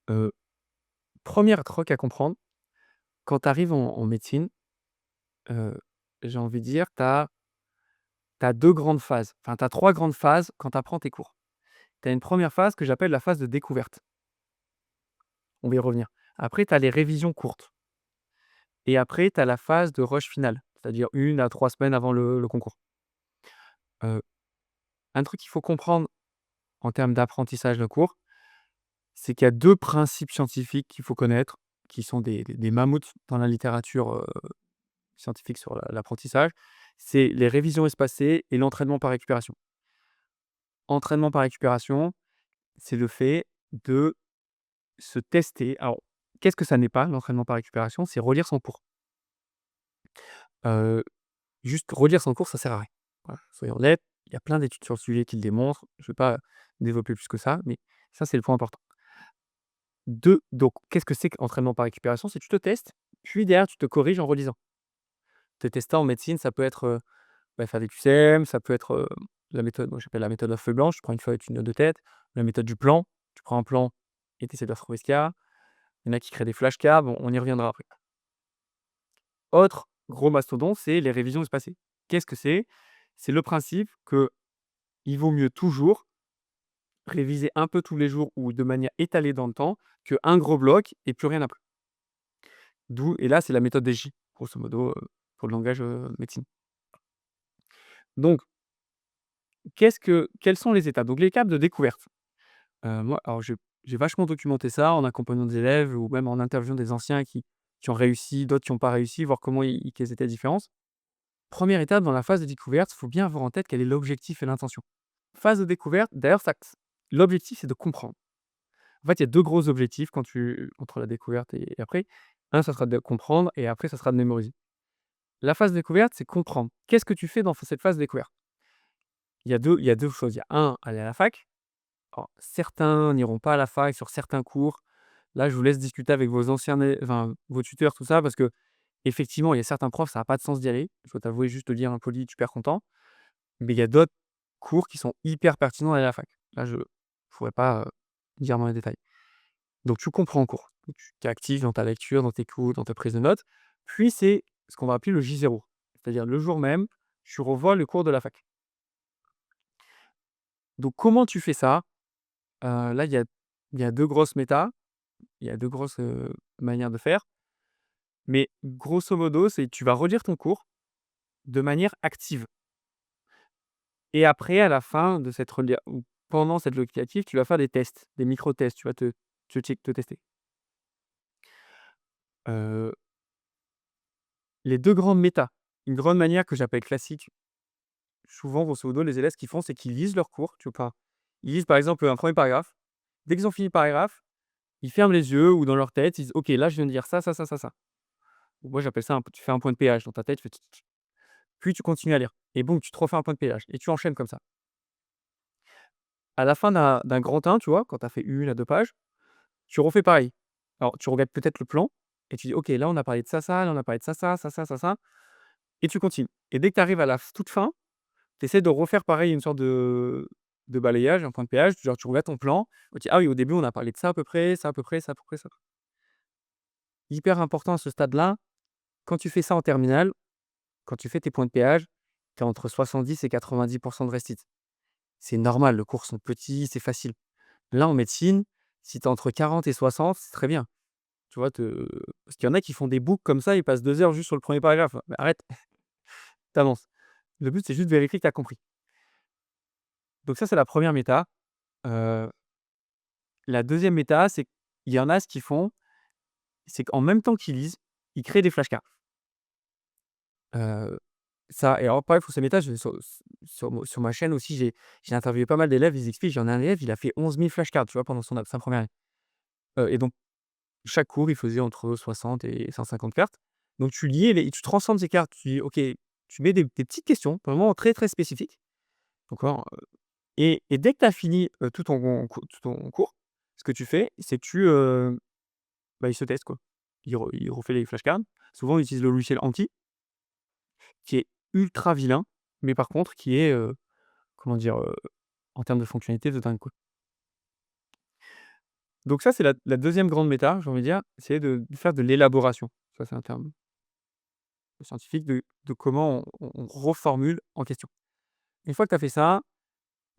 Heu, 1 truc à comprendre, quand tu arrives en médecine, heu, j'ai envie de dire, tu as 2 grandes phases, enfin, tu as 3 grandes phases quand tu apprends tes cours. Tu as une première phase que j'appelle la phase de découverte. On va y revenir. Après, tu as les révisions courtes et après, tu as la phase de rush finale, c'est-à-dire 1 à 3 semaines avant le concours. Heu, un truc qu'il faut comprendre en termes d'apprentissage de cours, c'est qu'il y a 2 principes scientifiques qu'il faut connaître, qui sont des mammouths dans la littérature, scientifique sur l'apprentissage. C'est les révisions espacées et l'entraînement par récupération. Entraînement par récupération, c'est le fait de se tester. Alors, qu'est-ce que ça n'est pas l'entraînement par récupération? C'est relire son cours. Heu, juste relire son cours, ça sert à rien. Voilà, soyons honnêtes, il y a plein d'études sur le sujet qui le démontrent. Je ne vais pas développer plus que ça, mais ça, c'est le point important. 2, donc qu'est-ce que c'est qu'entraînement par récupération? C'est tu te testes, puis derrière tu te corriges en relisant. Te tester en médecine, ça peut être, bah, faire des QCM, ça peut être, la méthode, moi j'appelle la méthode de la feuille blanche, tu prends une feuille, tu notes de tête. La méthode du plan, tu prends un plan et tu essaies de retrouver ce qu'il y a. Il y en a qui créent des flashcards, bon, on y reviendra après. Autre gros mastodonte, c'est les révisions espacées. Qu'est-ce que c'est? C'est le principe qu'il vaut mieux toujours réviser un peu tous les jours ou de manière étalée dans le temps qu'un gros bloc et plus rien après. D'où et là, c'est la méthode des J, grosso modo, pour le langage, médecine. Donc quelles sont les étapes? Donc l'étape de découverte. Moi, alors j'ai vachement documenté ça en accompagnant des élèves ou même en interviewant des anciens qui ont réussi, d'autres qui ont pas réussi, voir comment quelles étaient les différences. Première étape dans la phase de découverte, il faut bien avoir en tête quel est l'objectif et l'intention. Phase de découverte, d'ailleurs ça l'objectif c'est de comprendre. En fait, il y a 2 gros objectifs entre la découverte et après. Un, ça sera de comprendre et après ça sera de mémoriser. La phase de découverte, c'est comprendre. Qu'est-ce que tu fais dans cette phase de découverte? Il y a deux choses. Il y a un, aller à la fac. Alors certains n'iront pas à la fac sur certains cours. Là, je vous laisse discuter avec vos anciens é enfin, vos tuteurs, tout ça, parce qu'effectivement, il y a certains profs, ça a pas de sens d'y aller. Je dois t'avouer, juste te dire impoli, tu perds ton temps. Mais il y a d'autres cours qui sont hyper pertinents d'aller à la fac. Là, je pourrais pas, dire dans les détails. Donc tu comprends en cours. Donc tu es actif dans ta lecture, dans tes cours, dans ta prise de notes. Puis c'est ce qu'on va appeler le J0. C'est-à-dire le jour même, tu revois le cours de la fac. Donc comment tu fais ça? Là, il y a 2 grosses méta, il y a 2 grosses, manières de faire. Mais grosso modo, c'est tu vas relire ton cours de manière active et après à la fin de cette relia ou pendant cette lecture active, tu vas faire des tests, des micro-tests, tu vas te tester. Heu, les 2 grandes méta, une grande manière que j'appelle classique, souvent grosso modo les élèves ce qu'ils font, c'est qu'ils lisent leur cours, tu vois? Pas ils lisent par exemple, un premier paragraphe. Dès qu'ils ont fini le paragraphe, ils ferment les yeux ou dans leur tête, ils disent: «OK, là je viens de dire ça, ça, ça, ça, ça». Moi j'appelle ça tu fais un point de péage dans ta tête, tu fais tic tic. Puis tu continues à lire et boum, tu te refais un point de péage et tu enchaînes comme ça. À la fin d'un grand 1, tu vois, quand tu as fait 1 à 2 pages, tu refais pareil. Alors tu regardes peut-être le plan et tu dis: «OK, là on a parlé de ça, ça, là on a parlé de ça, ça, ça, ça, ça, ça» et tu continues et dès que tu arrives à la toute fin, tu essaies de refaire pareil, une sorte de balayage, un point de péage, genre tu regardes ton plan, OK, ah oui, au début on a parlé de ça à peu près, ça à peu près, ça à peu près, ça. Hyper important à ce stade-là, quand tu fais ça en terminale, quand tu fais tes points de péage, tu es entre 70 et 90 de restit. C'est normal, le cours sont petits, c'est facile. Là, en médecine, si tu es entre 40 et 60, c'est très bien. Tu vois? Parce qu'il y en a qui font des boucles comme ça, ils passent 2 heures juste sur le premier paragraphe. Mais arrête, tu avances. Le but, c'est juste de vérifier que tu as compris. Donc ça, c'est la première méta. Heu, la deuxième méta, c'est qu'il y en a ce qu'ils font, c'est qu'en même temps qu'ils lisent, ils créent des flashcards. Heu, ça et alors pareil pour ces méta, sur ma chaîne aussi, j'ai interviewé pas mal d'élèves, ils expliquent. J'en ai un élève, il a fait 11 000 flashcards, tu vois, pendant sa première année. Et donc chaque cours, il faisait entre 60 et 150 cartes. Donc tu lis et tu transformes ces cartes. Tu dis: «OK», tu mets des petites questions vraiment très, très spécifiques, d'accord? Et dès que tu as fini, tout ton cours, ce que tu fais, c'est que bah, il se teste, quoi. Il refait les flashcards. Souvent, on utilise le logiciel Anki, qui est ultra vilain, mais par contre qui est, comment dire? En termes de fonctionnalité, de dingue, quoi. Donc ça, c'est la 2e grande méta, j'ai envie de dire, c'est de faire de l'élaboration. Ça, c'est un terme scientifique de comment on reformule en question. Une fois que tu as fait ça,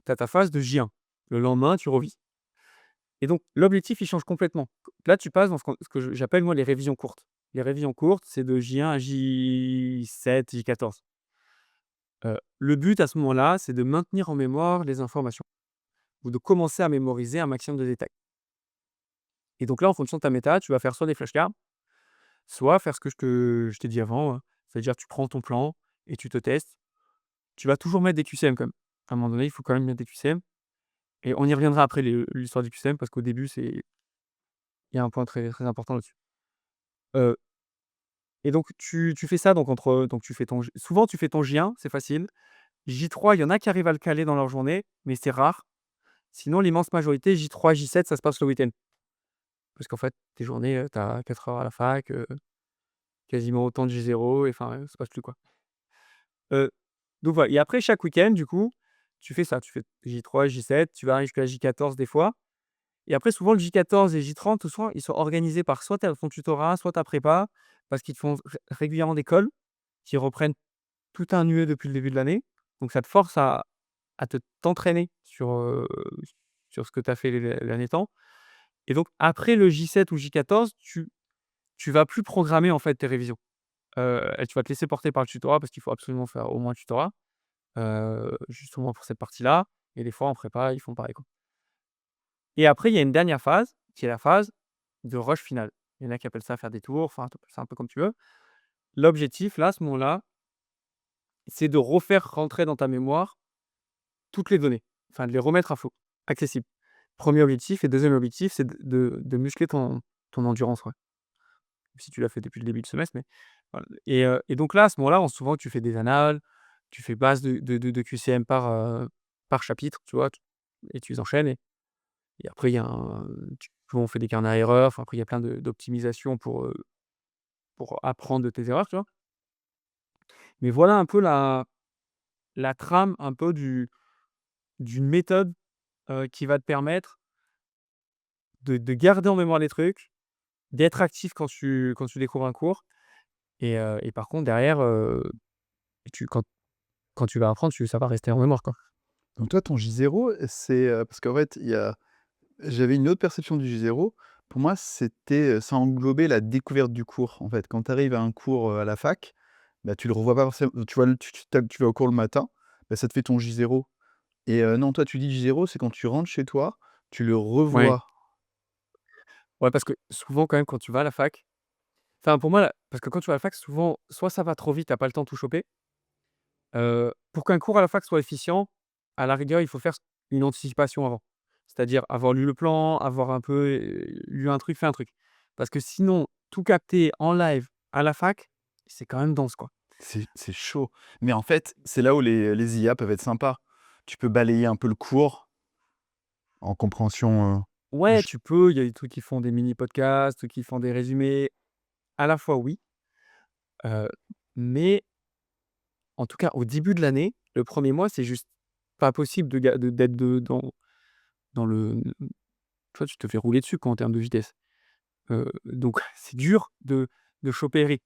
tu as ta phase de J1. Le lendemain, tu revises et donc l'objectif, il change complètement. Là, tu passes dans ce que j'appelle moi les révisions courtes. Les révisions courtes, c'est de J1 à J7, J14. Le but à ce moment-là, c'est de maintenir en mémoire les informations ou de commencer à mémoriser un maximum de détails et donc là, en fonction de ta méta, tu vas faire soit des flashcards, soit faire ce que je t'ai dit avant, c'est-à-dire tu prends ton plan et tu te testes. Tu vas toujours mettre des QCM quand même. À un moment donné, il faut quand même mettre des QCM et on y reviendra après l'histoire du QCM parce qu'au début, il y a un point très, très important là-dessus. Heu et donc tu fais ça donc tu fais ton J souvent tu fais ton J1, c'est facile. J3, il y en a qui arrivent à le caler dans leur journée, mais c'est rare. Sinon, l'immense majorité, J3, J7, ça se passe le week-end. Parce qu'en fait, tes journées, tu as 4 heures à la fac, quasiment autant de J0 et enfin, ça passe plus, quoi. Heu, donc voilà et après chaque week-end, du coup, tu fais ça, tu fais J3, J7, tu vas arriver jusqu'à J14 des fois et après souvent le J14 et J30, souvent ils sont organisés par soit ton tutorat, soit ta prépa, parce qu'ils te font régulièrement des calls qui reprennent tout un nuée depuis le début de l'année. Donc ça te force à t'entraîner sur ce que tu as fait l'année temps et donc après le J7 ou J14, tu vas plus programmer en fait tes révisions. Et tu vas te laisser porter par le tutorat parce qu'il faut absolument faire au moins le tutorat, justement pour cette partie-là et des fois en prépa, ils font pareil, quoi. Et après, il y a une dernière phase, qui est la phase de rush final. Il y en a qui appellent ça faire des tours, enfin, tu appelles ça un peu comme tu veux. L'objectif là, à ce moment-là, c'est de refaire rentrer dans ta mémoire toutes les données, enfin de les remettre à flot, accessibles. Premier objectif et deuxième objectif, c'est de muscler ton endurance, ouais. Si tu l'as fait depuis le début du semestre, mais voilà et donc là, à ce moment-là, souvent tu fais des annales, tu fais base de QCM par chapitre, tu vois? Et tu les enchaînes et après il y a souvent on fait des carnets à erreurs, enfin après il y a plein d'optimisations pour apprendre de tes erreurs, tu vois? Mais voilà un peu la trame un peu d'une méthode, qui va te permettre de garder en mémoire les trucs, d'être actif quand tu découvres un cours et par contre derrière, quand tu vas apprendre, ça va rester en mémoire, quoi. Donc toi, ton J0, c'est, parce qu'en fait, j'avais une autre perception du J0. Pour moi, ça englobait la découverte du cours, en fait. Quand tu arrives à un cours, à la fac, bah, tu le revois pas forcément tu vois, tu vas au cours le matin, bah, ça te fait ton J0 et non, toi, tu dis J0, c'est quand tu rentres chez toi, tu le Ouais. revois. Ouais, parce que souvent quand même quand tu vas à la fac, enfin pour moi parce que quand tu vas à la fac souvent, soit ça va trop vite, tu as pas le temps de tout choper. Pour qu'un cours à la fac soit efficient, à la rigueur, il faut faire une anticipation avant. C'est-à-dire avoir lu le plan, avoir un peu, lu un truc, fait un truc. Parce que sinon, tout capter en live à la fac, c'est quand même dense, quoi. C'est chaud. Mais en fait, c'est là où les IA peuvent être sympas. Tu peux balayer un peu le cours en compréhension, Ouais, j tu peux, il y a des trucs qui font des mini podcasts, qui font des résumés. À la fois oui, heu, mais en tout cas au début de l'année, le premier mois, c'est juste pas possible de ga de d'être dans le tu vois, tu te fais rouler dessus quoi en termes de vitesse. Donc c'est dur de choper le rythme,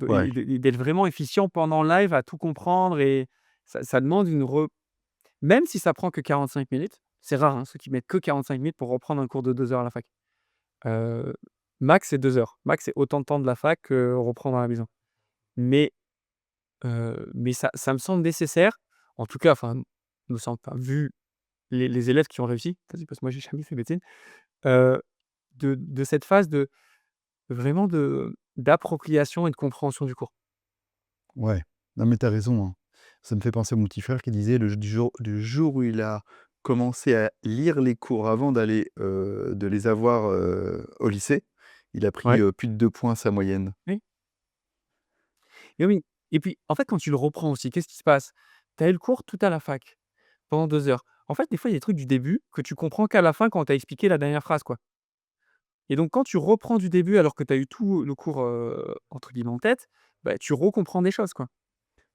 ouais, d'être vraiment efficient pendant le live à tout comprendre et ça demande une re même si ça prend que 45 minutes, c'est rare, hein, ceux qui mettent que 45 minutes pour reprendre un cours de 2 heures à la fac. Heu, Max c'est 2 heures. Max c'est autant de temps de la fac que reprendre à la maison. Mais mais ça me semble nécessaire, en tout cas, enfin, me semble pas, vu les élèves qui ont réussi, ça c'est parce que moi j'ai jamais fait médecine, heu, de cette phase de vraiment d'appropriation et de compréhension du cours. ouais. Non, mais tu as raison, hein. Ça me fait penser à mon petit frère qui disait du jour où il a commencé à lire les cours avant de les avoir, au lycée, il a pris, Ouais. plus de 2 points à sa moyenne. Oui, et oui et puis, en fait, quand tu le reprends aussi, qu'est-ce qui se passe? Tu as eu le cours tout à la fac, pendant 2 heures. En fait, des fois, il y a des trucs du début que tu comprends qu'à la fin quand tu as expliqué la dernière phrase, quoi, et donc quand tu reprends du début alors que tu as eu tout le cours, entre guillemets «en tête», bah, tu recomprends des choses, quoi.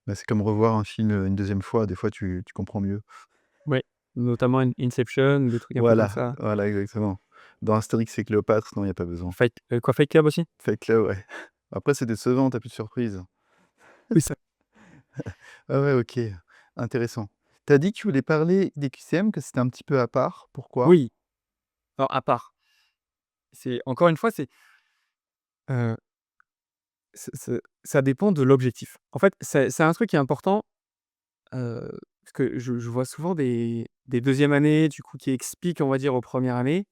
Bah, c'est comme revoir un film, une deuxième fois, des fois tu comprends mieux. Ouais, notamment Inception, des trucs un peu comme Voilà, ça. voilà exactement. Dans Astérix et Cléopâtre, non, il y a pas besoin. Fight Club aussi? Fight Club, ouais. Après c'est décevant, tu as plus de surprises. Oui, ça Ah ouais, OK, intéressant. Tu as dit que tu voulais parler des QCM, que c'était un petit peu à part, pourquoi? oui, alors à part, c'est encore une fois, heu, ça dépend de l'objectif. En fait, c'est un truc qui est important, parce que je vois souvent des 2e années, du coup, qui expliquent, on va dire, aux premières années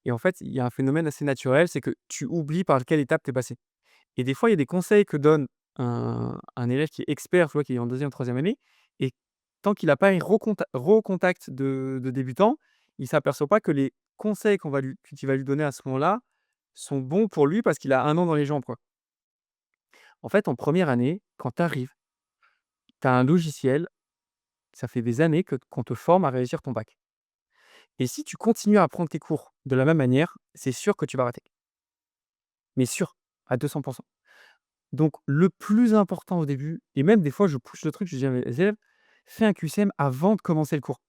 et en fait, il y a un phénomène assez naturel, c'est que tu oublies par quelle étape tu es passé et des fois, il y a des conseils que donne un élève qui est expert, tu vois, qui est en 2e, 3e année et tant qu'il a pas eu recontact de débutant, il s'aperçoit pas que les conseils que tu vas lui donner à ce moment-là sont bons pour lui parce qu'il a 1 an dans les jambes, quoi. En fait, en première année, quand tu arrives, tu as un logiciel, ça fait des années qu'on te forme à réussir ton bac et si tu continues à apprendre tes cours de la même manière, c'est sûr que tu vas rater, mais sûr, à 200. Donc le plus important au début et même des fois je pousse le truc, je dis à mes élèves: fais un QCM avant de commencer le cours.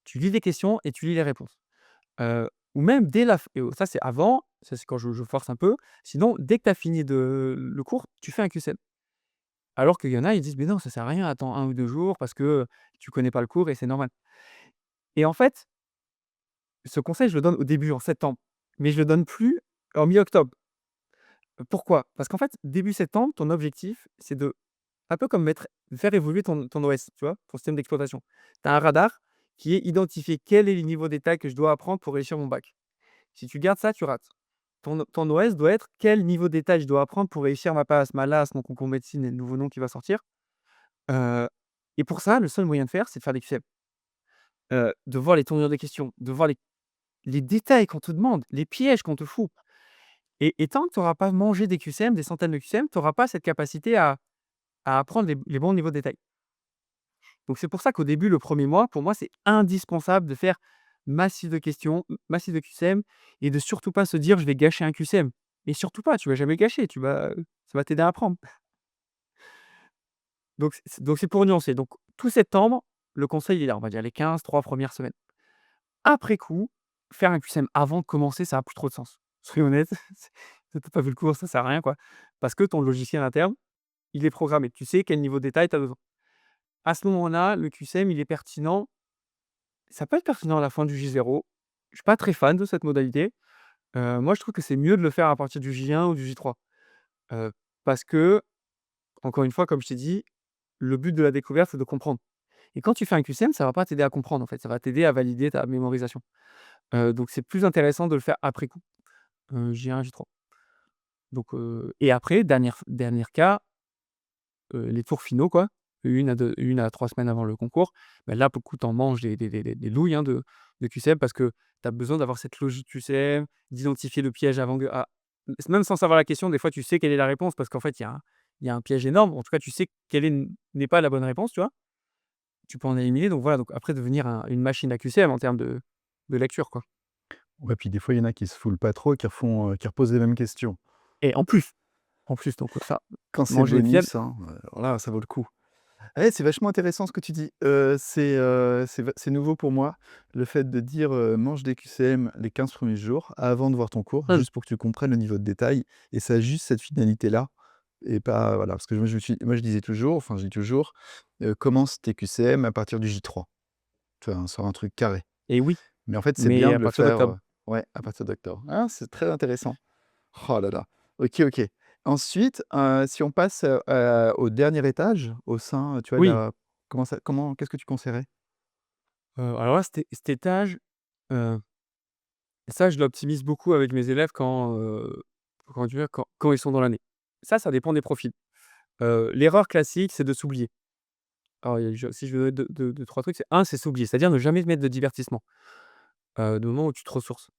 Tu lis les questions et tu lis les réponses. Ou même dès la f et ça c'est avant, ça c'est quand je force un peu. Sinon, dès que tu as fini le cours, tu fais un QCM. Alors qu'il y en a, ils disent: «Mais non, ça sert à rien, attends 1 ou 2 jours parce que, tu connais pas le cours et c'est normal». Et en fait, ce conseil, je le donne au début, en septembre, mais je le donne plus en mi-octobre. Pourquoi? Parce qu'en fait, début septembre, ton objectif, c'est de un peu comme faire évoluer ton OS, tu vois? Ton système d'exploitation. Tu as un radar qui est identifié quel est le niveau d'état que je dois apprendre pour réussir mon bac. Si tu gardes ça, tu rates. Ton OS doit être quel niveau d'état je dois apprendre pour réussir ma PASS, ma LAS, mon concours médecine et le nouveau nom qui va sortir. Heu et pour ça, le seul moyen de faire, c'est de faire des QCM. De voir les tournures des questions, de voir les détails qu'on te demande, les pièges qu'on te fout. Et tant que tu auras pas mangé des QCM, des centaines de QCM, tu auras pas cette capacité à apprendre les bons niveaux de détail. Donc c'est pour ça qu'au début, le premier mois, pour moi, c'est indispensable de faire massif de questions, massif de QCM et de surtout pas se dire: «Je vais gâcher un QCM». Et surtout pas, tu vas jamais le gâcher, ça va t'aider à apprendre. Donc c'est pour nuancer. Donc tout septembre, le conseil il est là, on va dire les 15 3 premières semaines. Après coup, faire un QCM avant de commencer, ça a plus trop de sens. Soyons honnêtes, si tu pas vu le cours, ça sert à rien, quoi. Parce que ton logiciel interne, il est programmé. Tu sais quel niveau de détail tu as besoin. À ce moment-là, le QCM, il est pertinent. Ça peut être pertinent à la fin du J0. Je suis pas très fan de cette modalité. Moi, je trouve que c'est mieux de le faire à partir du J1 ou du J3. Heu, Parce que, encore une fois, comme je t'ai dit, le but de la découverte, c'est de comprendre. Et quand tu fais un QCM, ça va pas t'aider à comprendre, en fait, ça va t'aider à valider ta mémorisation. Donc c'est plus intéressant de le faire après coup, J1, J3. Donc et après, dernier cas, les tours finaux, quoi, 1 à 3 semaines avant le concours, bah, là, pour le coup, tu en manges des douilles, hein, de QCM parce que tu as besoin d'avoir cette logique QCM, d'identifier le piège avant que même sans savoir la question, des fois, tu sais quelle est la réponse parce qu'en fait, il y a un piège énorme. En tout cas, tu sais quelle n'est pas la bonne réponse, tu vois? Tu peux en éliminer donc voilà, donc après devenir une machine à QCM en termes de lecture, quoi. Ouais, puis des fois, il y en a qui se foulent pas trop, qui reposent les mêmes questions. Et en plus donc ça, Quand c'est manger les pièges. bonus, hein, voilà, ça vaut le coup. Ouais, c'est vachement intéressant ce que tu dis. C'est nouveau pour moi, le fait de dire, mange des QCM les 15 premiers jours avant de voir ton cours, Mmh. juste pour que tu comprennes le niveau de détail et ça a juste cette finalité-là et pas voilà, parce que moi je disais toujours, enfin je dis toujours, commence tes QCM à partir du J3, tu vois? Sur un truc carré. Et oui, Mais en fait, c'est mais bien à de le partir faire, d'octobre. ouais, à partir d'octobre. Ah, c'est très intéressant. Oh là là. OK, OK. Ensuite, si on passe, au dernier étage, au sein, tu vois, de Oui, la qu'est-ce que tu conseillerais? alors là, cet étage, heu, ça je l'optimise beaucoup avec mes élèves quand tu vois, quand ils sont dans l'année. Ça dépend des profils. L'erreur classique, c'est de s'oublier. Alors si je veux donner 2-3 trucs, c'est un, c'est s'oublier, c'est-à-dire ne jamais mettre de divertissement, de moment où tu te ressources.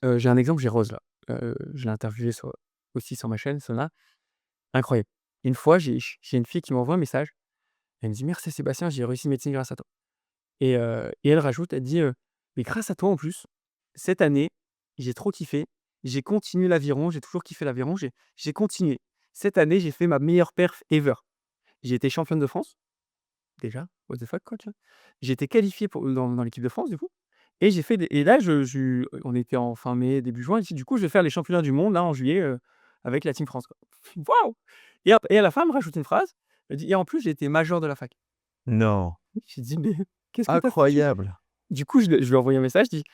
J'ai un exemple, j'ai Rose là, je l'ai interviewée aussi sur ma chaîne, Sona, incroyable. Une fois, j'ai une fille qui m'envoie un message, elle me dit: «Merci Sébastien, j'ai réussi médecine grâce à toi». Et elle rajoute, elle dit: «Mais grâce à toi en plus, cette année, j'ai trop kiffé, j'ai continué l'aviron, j'ai toujours kiffé l'aviron, j'ai continué. Cette année, j'ai fait ma meilleure perf ever. J'ai été championne de France, déjà, what the fuck quoi, tu vois? J'ai été qualifiée dans l'équipe de France du coup et j'ai fait des et là on était en fin mai, début juin, elle dit: «Du coup, je vais faire les championnats du monde là en juillet, avec la team France quoi». Waouh! Et à la fin, elle me rajoute une phrase, elle dit: «Et en plus, j'ai été major de la fac». Non, J'ai dit: «Mais qu'est-ce que tu as foutu?» incroyable! Du coup, je lui ai envoyé un message, je dis: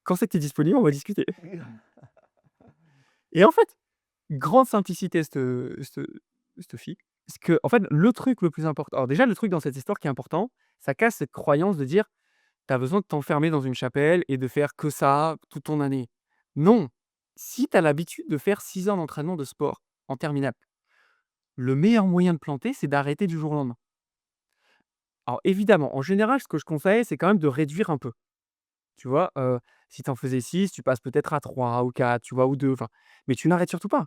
«Quand c'est que tu es disponible? On va discuter». Et en fait, grande simplicité cette fille. Parce qu'en fait, le truc le plus important alors déjà, le truc dans cette histoire qui est important, ça casse cette croyance de dire: «Tu as besoin de t'enfermer dans une chapelle et de faire que ça toute ton année». Non! Si tu as l'habitude de faire 6 heures d'entraînement de sport en terminale, le meilleur moyen de planter, c'est d'arrêter du jour au lendemain. Alors évidemment, en général, ce que je conseille, c'est quand même de réduire un peu. Tu vois? Si tu en faisais 6, tu passes peut-être à 3 ou 4, tu vois? Ou 2, enfin, mais tu n'arrêtes surtout pas.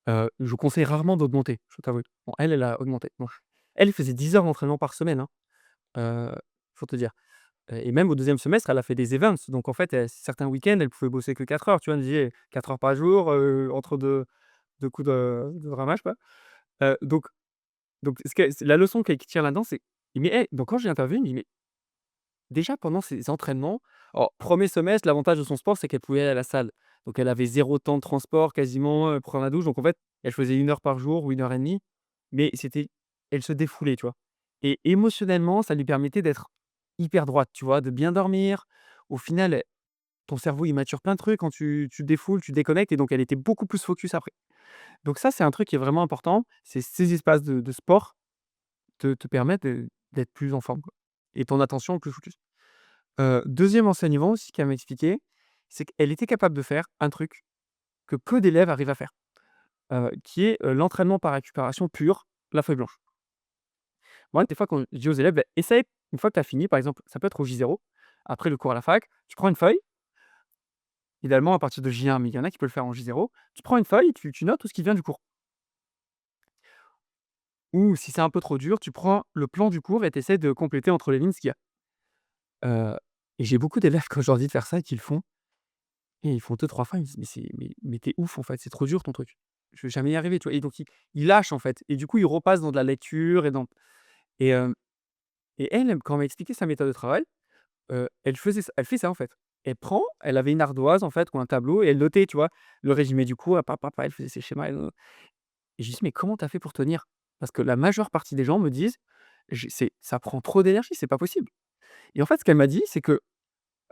Je conseille rarement d'augmenter, je t'avoue. Bon, elle a augmenté. Bon, elle faisait 10 heures d'entraînement par semaine, hein, heu, faut te dire. Et même au 2e semestre, elle a fait des events. Donc en fait, certains week-ends, elle pouvait bosser que 4 heures, tu vois? Elle me disait 4 heures par jour, entre deux coups de ramage, quoi. Donc Donc c'est la leçon qui tire là-dedans, c'est il met: «Hey», donc quand j'ai intervenu, il me dit: «Mais déjà pendant ces entraînements». Alors 1er semestre, l'avantage de son sport, c'est qu'elle pouvait aller à la salle. Donc elle avait 0 temps de transport quasiment, prendre la douche. Donc en fait, elle faisait 1 heure par jour ou 1 heure et demie, mais elle se défoulait, tu vois? Et émotionnellement, ça lui permettait d'être hyper droite, tu vois? De bien dormir. Au final, ton cerveau, il mature plein de trucs quand tu te défoules, tu déconnectes, et donc elle était beaucoup plus focus après. Donc ça, c'est un truc qui est vraiment important. C'est ces espaces de sport te permettent d'être plus en forme, quoi, et ton attention plus focus. 2e enseignement aussi qu'elle m'a expliqué, c'est qu'elle était capable de faire un truc que peu d'élèves arrivent à faire, qui est, l'entraînement par récupération pur, la feuille blanche. Moi, des fois, quand je dis aux élèves: «Beh, essaye, une fois que tu as fini», par exemple, ça peut être au J0, après le cours à la fac, tu prends une feuille, idéalement à partir de J1, mais il y en a qui peuvent le faire en J0. Tu prends une feuille, tu notes tout ce qui vient du cours. Ou si c'est un peu trop dur, tu prends le plan du cours et tu essaies de compléter entre les lignes ce qu'il y a. Heu et j'ai beaucoup d'élèves quand je leur dis de faire ça et qu'ils le font, et ils font 2-3 fois, ils me disent: «Mais tu ouf en fait, c'est trop dur ton truc. Je vais jamais y arriver», tu vois? Et donc ils lâchent en fait, et du coup ils repassent dans de la lecture et hem et elle, quand elle m'a expliqué sa méthode de travail, elle fait ça en fait. Elle avait une ardoise en fait ou un tableau, et elle notait, tu vois? Le résumé du cours, elle faisait ses schémas, et je lui dis: «Mais comment tu as fait pour tenir?» Parce que la majeure partie des gens me disent: «J'ai c'est ça prend trop d'énergie, c'est pas possible». Et en fait, ce qu'elle m'a dit, c'est que,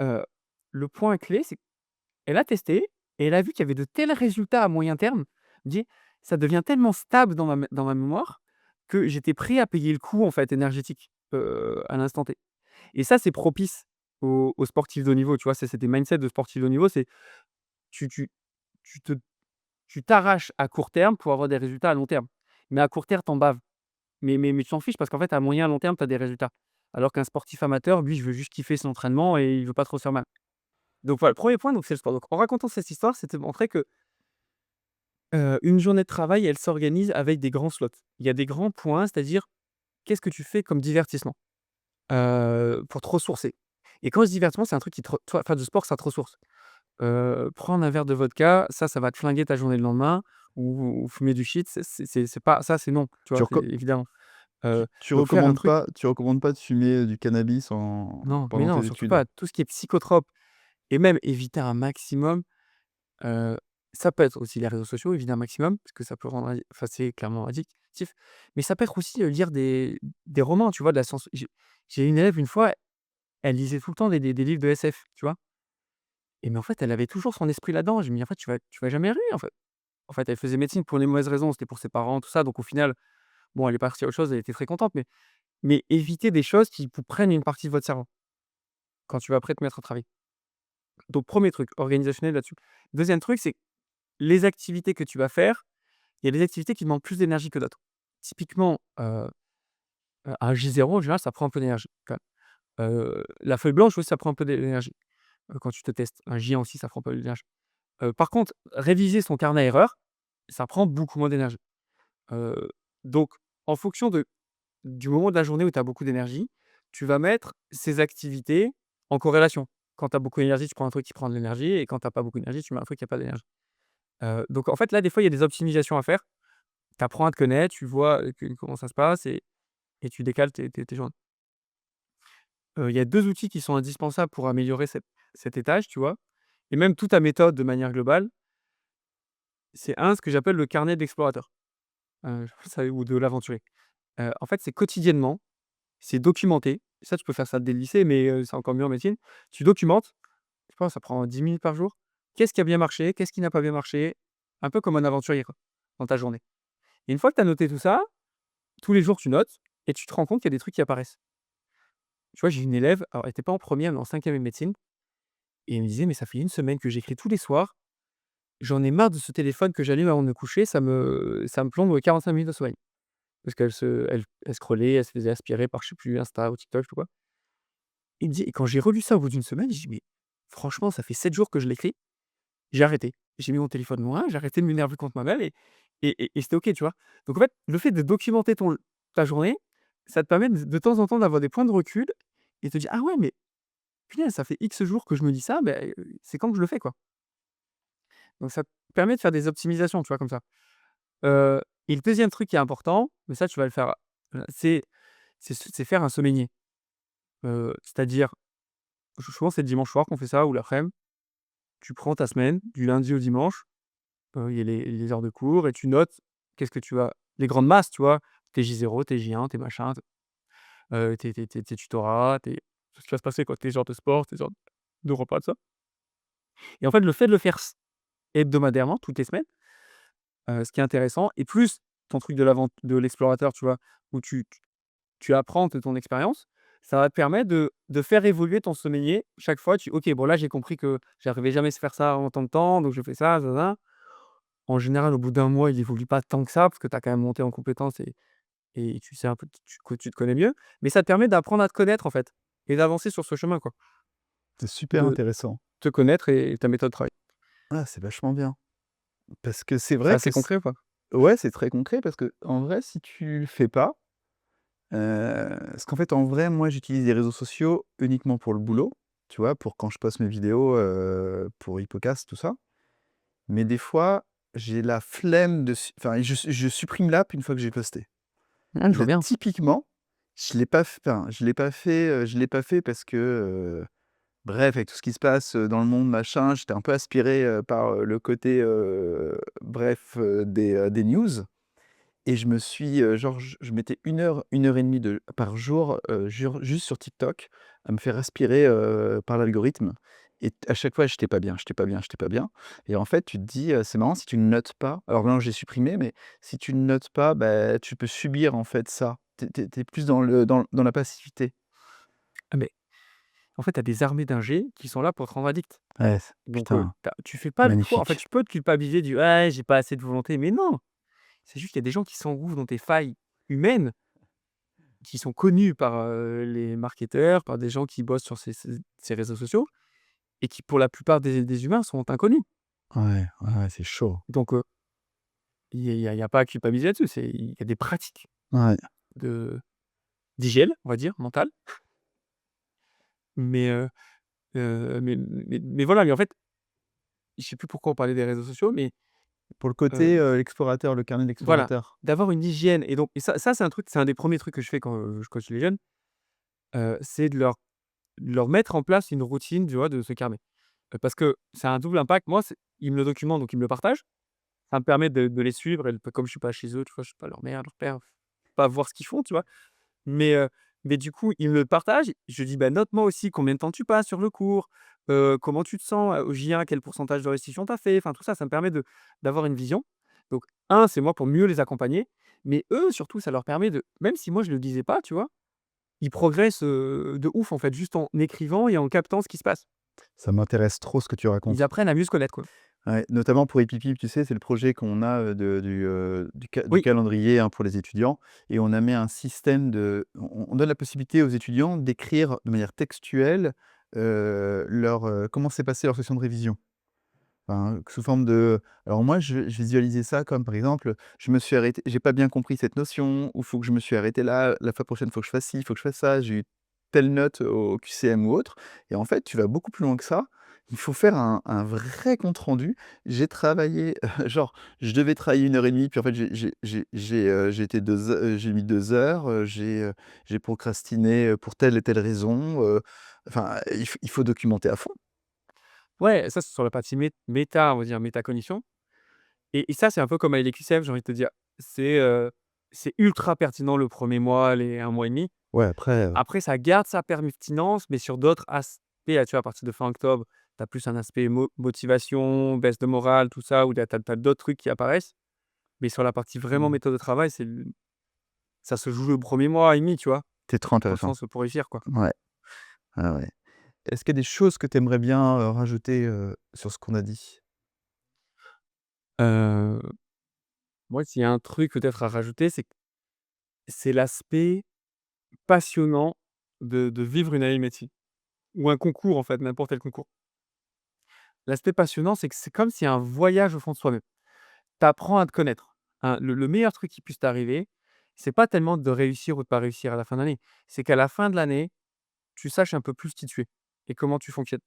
heu, le point clé, c'est qu'elle a testé et elle a vu qu'il y avait de tels résultats à moyen terme. Elle me dit: «Ça devient tellement stable dans ma mémoire que j'étais prêt à payer le coût, en fait, énergétique, à l'instant T». Et ça, c'est propice aux sportifs de haut niveau, tu vois? C'est des mindsets de sportifs de haut niveau, c'est tu tu tu te tu t'arraches à court terme pour avoir des résultats à long terme. Mais à court terme, tu en baves. Mais tu t'en fiches parce qu'en fait, à moyen, long terme, tu as des résultats. Alors qu'un sportif amateur, lui, il veut juste kiffer son entraînement et il veut pas trop se faire mal. Donc voilà, le 1er point, donc c'est le sport. Donc en racontant cette histoire, c'était de montrer que, une journée de travail, elle s'organise avec des grands slots. Il y a des grands points, c'est-à-dire qu'est-ce que tu fais comme divertissement, pour te ressourcer. Et quand je dis divertissement, c'est un truc qui te re toi, faire du sport, ça te ressource. Prendre un verre de vodka, ça va te flinguer ta journée le lendemain, ou fumer du shit, c'est pas ça, c'est non, tu Tu vois? C'est reco évidemment. tu Donc faire un recommandes truc. pas de fumer du cannabis Non, mais pendant non, tes surtout études? pas. Tout ce qui est psychotrope, et même éviter un maximum, heu, ça peut être aussi les réseaux sociaux, éviter un maximum, parce que ça peut rendre enfin, c'est clairement addictif. Mais ça peut être aussi, lire des romans, tu vois? De la science. J'ai une élève, une fois, elle lisait tout le temps des livres de SF, tu vois? Et mais en fait, elle avait toujours son esprit là-dedans. Je me dis: «En fait, tu vas jamais y arriver, en fait». En fait, elle faisait médecine pour les mauvaises raisons, c'était pour ses parents, tout ça, donc au final, bon, elle est partie à autre chose, elle était très contente, mais éviter des choses qui vous prennent une partie de votre cerveau, quand tu vas après te mettre au travail. Donc 1er truc, organisationnel là-dessus. 2e truc, c'est les activités que tu vas faire, il y a des activités qui demandent plus d'énergie que d'autres. Typiquement, un J0 en général, ça prend un peu d'énergie quand même. La feuille blanche aussi, ça prend un peu d'énergie, quand tu te testes. Un J1 aussi, ça prend pas d'énergie. Par contre, réviser son carnet à erreurs, ça prend beaucoup moins d'énergie. Heu, donc en fonction du moment de la journée où tu as beaucoup d'énergie, tu vas mettre ces activités en corrélation. Quand tu as beaucoup d'énergie, tu prends un truc qui prend de l'énergie, et quand tu as pas beaucoup d'énergie, tu mets un truc qui a pas d'énergie. Donc en fait, là, des fois, il y a des optimisations à faire. Tu apprends à te connaître, tu vois, comment ça se passe, et tu décales tes journées. Il y a 2 outils qui sont indispensables pour améliorer cet étage, tu vois? Et même toute ta méthode de manière globale, c'est ce que j'appelle le carnet de l'explorateur, ça, ou de l'aventurier. En fait, c'est quotidiennement, c'est documenté. Ça, tu peux faire ça dès le lycée, mais c'est encore mieux en médecine. Tu documentes, je pense ça prend 10 minutes par jour. Qu'est-ce qui a bien marché? Qu'est-ce qui n'a pas bien marché? Un peu comme un aventurier, quoi, dans ta journée. Et une fois que tu as noté tout ça, tous les jours tu notes, et tu te rends compte qu'il y a des trucs qui apparaissent. Tu vois, j'ai une élève, alors elle était pas en première, mais en 5e de médecine, et elle me disait: «Mais ça fait une semaine que j'écris tous les soirs, j'en ai marre de ce téléphone que j'allume avant de me coucher, ça me plombe 45 minutes de sommeil». Parce qu'elle scrollait, elle se faisait aspirer par, je sais plus, Insta ou TikTok, je sais pas quoi. Il me dit, et quand j'ai relu ça au bout d'une semaine, j'ai dit: «Mais franchement, ça fait 7 jours que je l'écris». J'ai arrêté. J'ai mis mon téléphone loin, j'ai arrêté de m'énerver contre moi-même, et c'était OK, tu vois? Donc en fait, le fait de documenter ta journée, ça te permet de temps en temps d'avoir des points de recul et te dire: «Ah ouais, mais punaise, ça fait X jours que je me dis ça, beh, c'est quand que je le fais, quoi?» Donc ça te permet de faire des optimisations, tu vois, comme ça. Et le deuxième truc qui est important, mais ça tu vas le faire, c'est faire un semainier. C'est-à-dire, souvent c'est le dimanche soir qu'on fait ça ou l'après-midi. Tu prends ta semaine du lundi au dimanche, il y a les heures de cours et tu notes qu'est-ce que tu vas les grandes masses, tu vois? Tes J0, tes J1, tes machins, tes tutorats, tes ce qui va se passer quoi, tes heures de sport, tes heures de repas, tout ça. Et en fait, le fait de le faire hebdomadairement, toutes les semaines, ce qui est intéressant et plus ton truc de l'explorateur, tu vois? Où tu apprends de ton expérience, ça va te permettre de faire évoluer ton sommelier. Chaque fois, OK, bon là, j'ai compris que j'arrivais jamais à se faire ça en tant de temps, donc je fais ça, nin nin. En général, au bout d'un mois, il évolue pas tant que ça parce que tu as quand même monté en compétences et tu sais un peu tu te connais mieux. Mais ça te permet d'apprendre à te connaître, en fait et d'avancer sur ce chemin, quoi. C'est super De intéressant. te connaître et ta méthode de travail. Ah, c'est vachement bien. Parce que c'est C'est vrai que assez concret ou pas? ouais, c'est très concret parce que en vrai, si tu le fais pas, parce qu'en fait, en vrai, moi, j'utilise les réseaux sociaux uniquement pour le boulot, tu vois? Pour quand je poste mes vidéos, pour Hippocast, tout ça. Mais des fois, j'ai la flemme enfin, je supprime l'app une fois que j'ai posté. Ah, je vois Là, bien. typiquement, je l'ai pas fait parce que, bref, avec tout ce qui se passe, dans le monde, machin, j'étais un peu aspiré, par, le côté, bref, des news et je me suis, genre, je mettais 1 heure et demie de par jour, juste sur TikTok à me faire aspirer, par l'algorithme et à chaque fois, j'étais pas bien, j'étais pas bien, j'étais pas bien et en fait, tu te dis, c'est marrant si tu ne notes pas alors maintenant j'ai supprimé, mais si tu ne notes pas, bah, tu peux subir, en fait, ça. Tu es plus dans la passivité. Ah mais en fait, tu as des armées d'ingés qui sont là pour te rendre addict. Ouais, c Donc, putain, tu fais pas le choix. En fait, magnifique. tu peux te culpabiliser du: «Ouais, j'ai pas assez de volonté», mais non! C'est juste qu'il y a des gens qui s'engouffrent dans tes failles humaines, qui sont connus par, les marketeurs, par des gens qui bossent sur ces réseaux sociaux et qui, pour la plupart des humains, sont inconnus. Ouais, ouais, ouais, c'est chaud. Donc, il y a pas à culpabiliser là-dessus. Il y a des pratiques Ouais, de d'hygiène, on va dire, mentale, mais, mais voilà, mais en fait, je sais plus pourquoi on parlait des réseaux sociaux, mais, pour le côté, heu, l'explorateur, le carnet de voilà, l'explorateur. d'avoir une hygiène et donc et ça c'est un truc, c'est un des premiers trucs que je fais quand, je coach les jeunes, c'est de leur mettre en place une routine, tu vois, de se calmer. Parce que ça a un double impact. Moi, ils me le documentent, donc ils me le partagent. Ça me permet de les suivre et comme je suis pas chez eux, tu vois, je suis pas leur mère, leur père, pas voir ce qu'ils font, tu vois? Mais, du coup, ils me le partagent. Je dis: «Bah, note-moi aussi combien de temps tu passes sur le cours, comment tu te sens, au J1, quel pourcentage de restitution tu as fait?» Enfin, tout ça, ça me permet d'avoir une vision. Donc c'est moi pour mieux les accompagner, mais eux, surtout, ça leur permet de même si moi je le disais pas, tu vois? Ils progressent, de ouf, en fait, juste en écrivant et en captant ce qui se passe. Ça m'intéresse trop ce que tu Ils racontes. apprennent à mieux se connaître, quoi. Ouais, notamment pour Epipip, tu sais, c'est le projet qu'on a, du Oui, calendrier, hein, pour les étudiants et on a mis un système on donne la possibilité aux étudiants d'écrire de manière textuelle, comment s'est passée leur session de révision. Enfin, sous forme de alors moi, je visualisais ça comme, par exemple, je me suis arrêté j'ai pas bien compris cette notion ou faut que je me suis arrêté là, la fois prochaine, faut que je fasse ci, faut que je fasse ça, j'ai eu telle note au QCM ou autre et en fait, tu vas beaucoup plus loin que ça. Il faut faire un vrai compte rendu. J'ai travaillé, genre, je devais travailler 1 heure et demie, puis en fait, j'ai été 2 heu, j'ai mis 2 heures, j'ai procrastiné, pour telle et telle raison, enfin, il faut documenter à fond. ouais, ça, c'est sur la partie méta, on va dire, métacognition et ça, c'est un peu comme avec les QCM, j'ai envie de te dire. C'est ultra pertinent le premier mois, les 1 mois et demi. Ouais, après, Après, ça garde sa pertinence, mais sur d'autres aspects, tu vois, à partir de fin octobre, tu as plus un aspect motivation, baisse de morale, tout ça, où tu as d'autres trucs qui apparaissent. Mais sur la partie vraiment mmh, méthode de travail, ça se joue le premier mois et demi, tu vois? c'est trop Dans le intéressant. sens, pour réussir, quoi. Ouais, ouais, ouais. Est-ce qu'il y a des choses que tu aimerais bien, rajouter, sur ce qu'on a dit? Heu, Moi, s'il y a un truc peut-être à rajouter, c'est l'aspect passionnant de vivre une année de médecine ou un concours, en fait, n'importe quel concours. L'aspect passionnant, c'est que c'est comme si un voyage au fond de soi-même. Tu apprends à te connaître, hein. Le meilleur truc qui puisse t'arriver, c'est pas tellement de réussir ou de pas réussir à la fin de l'année. C'est qu'à la fin de l'année, tu saches un peu plus qui tu es et comment tu fonctionnes.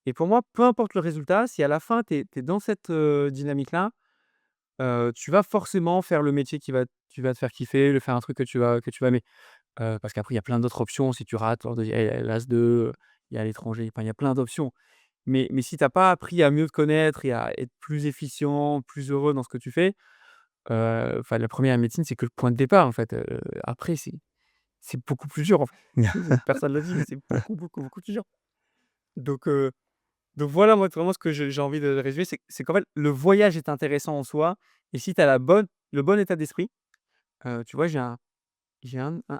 Et pour moi, peu importe le résultat, si à la fin tu es dans cette, dynamique-là, tu vas forcément faire le métier qui va te faire kiffer, le faire un truc que tu vas aimer. Parce qu'après il y a plein d'autres options si tu rates lors de il y a l'AS2, il y a l'étranger, enfin il y a plein d'options. Mais si tu as pas appris à mieux te connaître et à être plus efficient, plus heureux dans ce que tu fais, enfin la première médecine, c'est que le point de départ en fait, après c'est beaucoup plus dur en fait. Personne ne le dit, mais c'est beaucoup, beaucoup, beaucoup plus dur. Donc heu, donc voilà, moi vraiment ce que j'ai envie de résumer, c'est qu'en fait le voyage est intéressant en soi et si tu as le bon état d'esprit, tu vois, j'ai un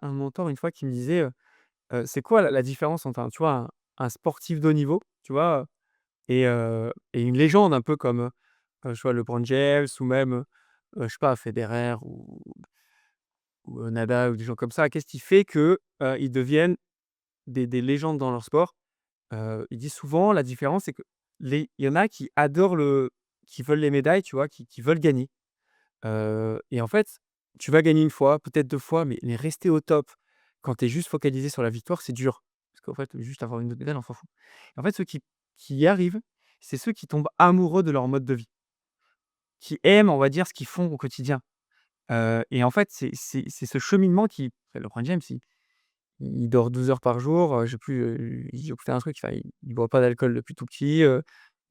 mentor une fois qui me disait, «C'est quoi la différence entre un tu vois, un sportif de haut niveau, tu vois, et une légende un peu comme, je vois LeBron James ou même, je sais pas Federer ou Nadal ou des gens comme ça. Qu'est-ce qui fait que, ils deviennent des légendes dans leur sport?» Il dit souvent la différence, c'est que il y en a qui veulent les médailles, tu vois? Qui veulent gagner. Et en fait, tu vas gagner une fois, peut-être 2 fois, mais rester au top quand tu es juste focalisé sur la victoire, c'est dur. Parce qu'en fait, juste avoir une autre médaille, on s'en fout. En fait, ceux qui y arrivent, c'est ceux qui tombent amoureux de leur mode de vie, qui aiment, on va dire, ce qu'ils font au quotidien. Et en fait, c'est ce cheminement qui LeBron James, il dort 12 heures par jour, je sais plus, j'ai écouté un truc, enfin, il boit pas d'alcool depuis tout petit,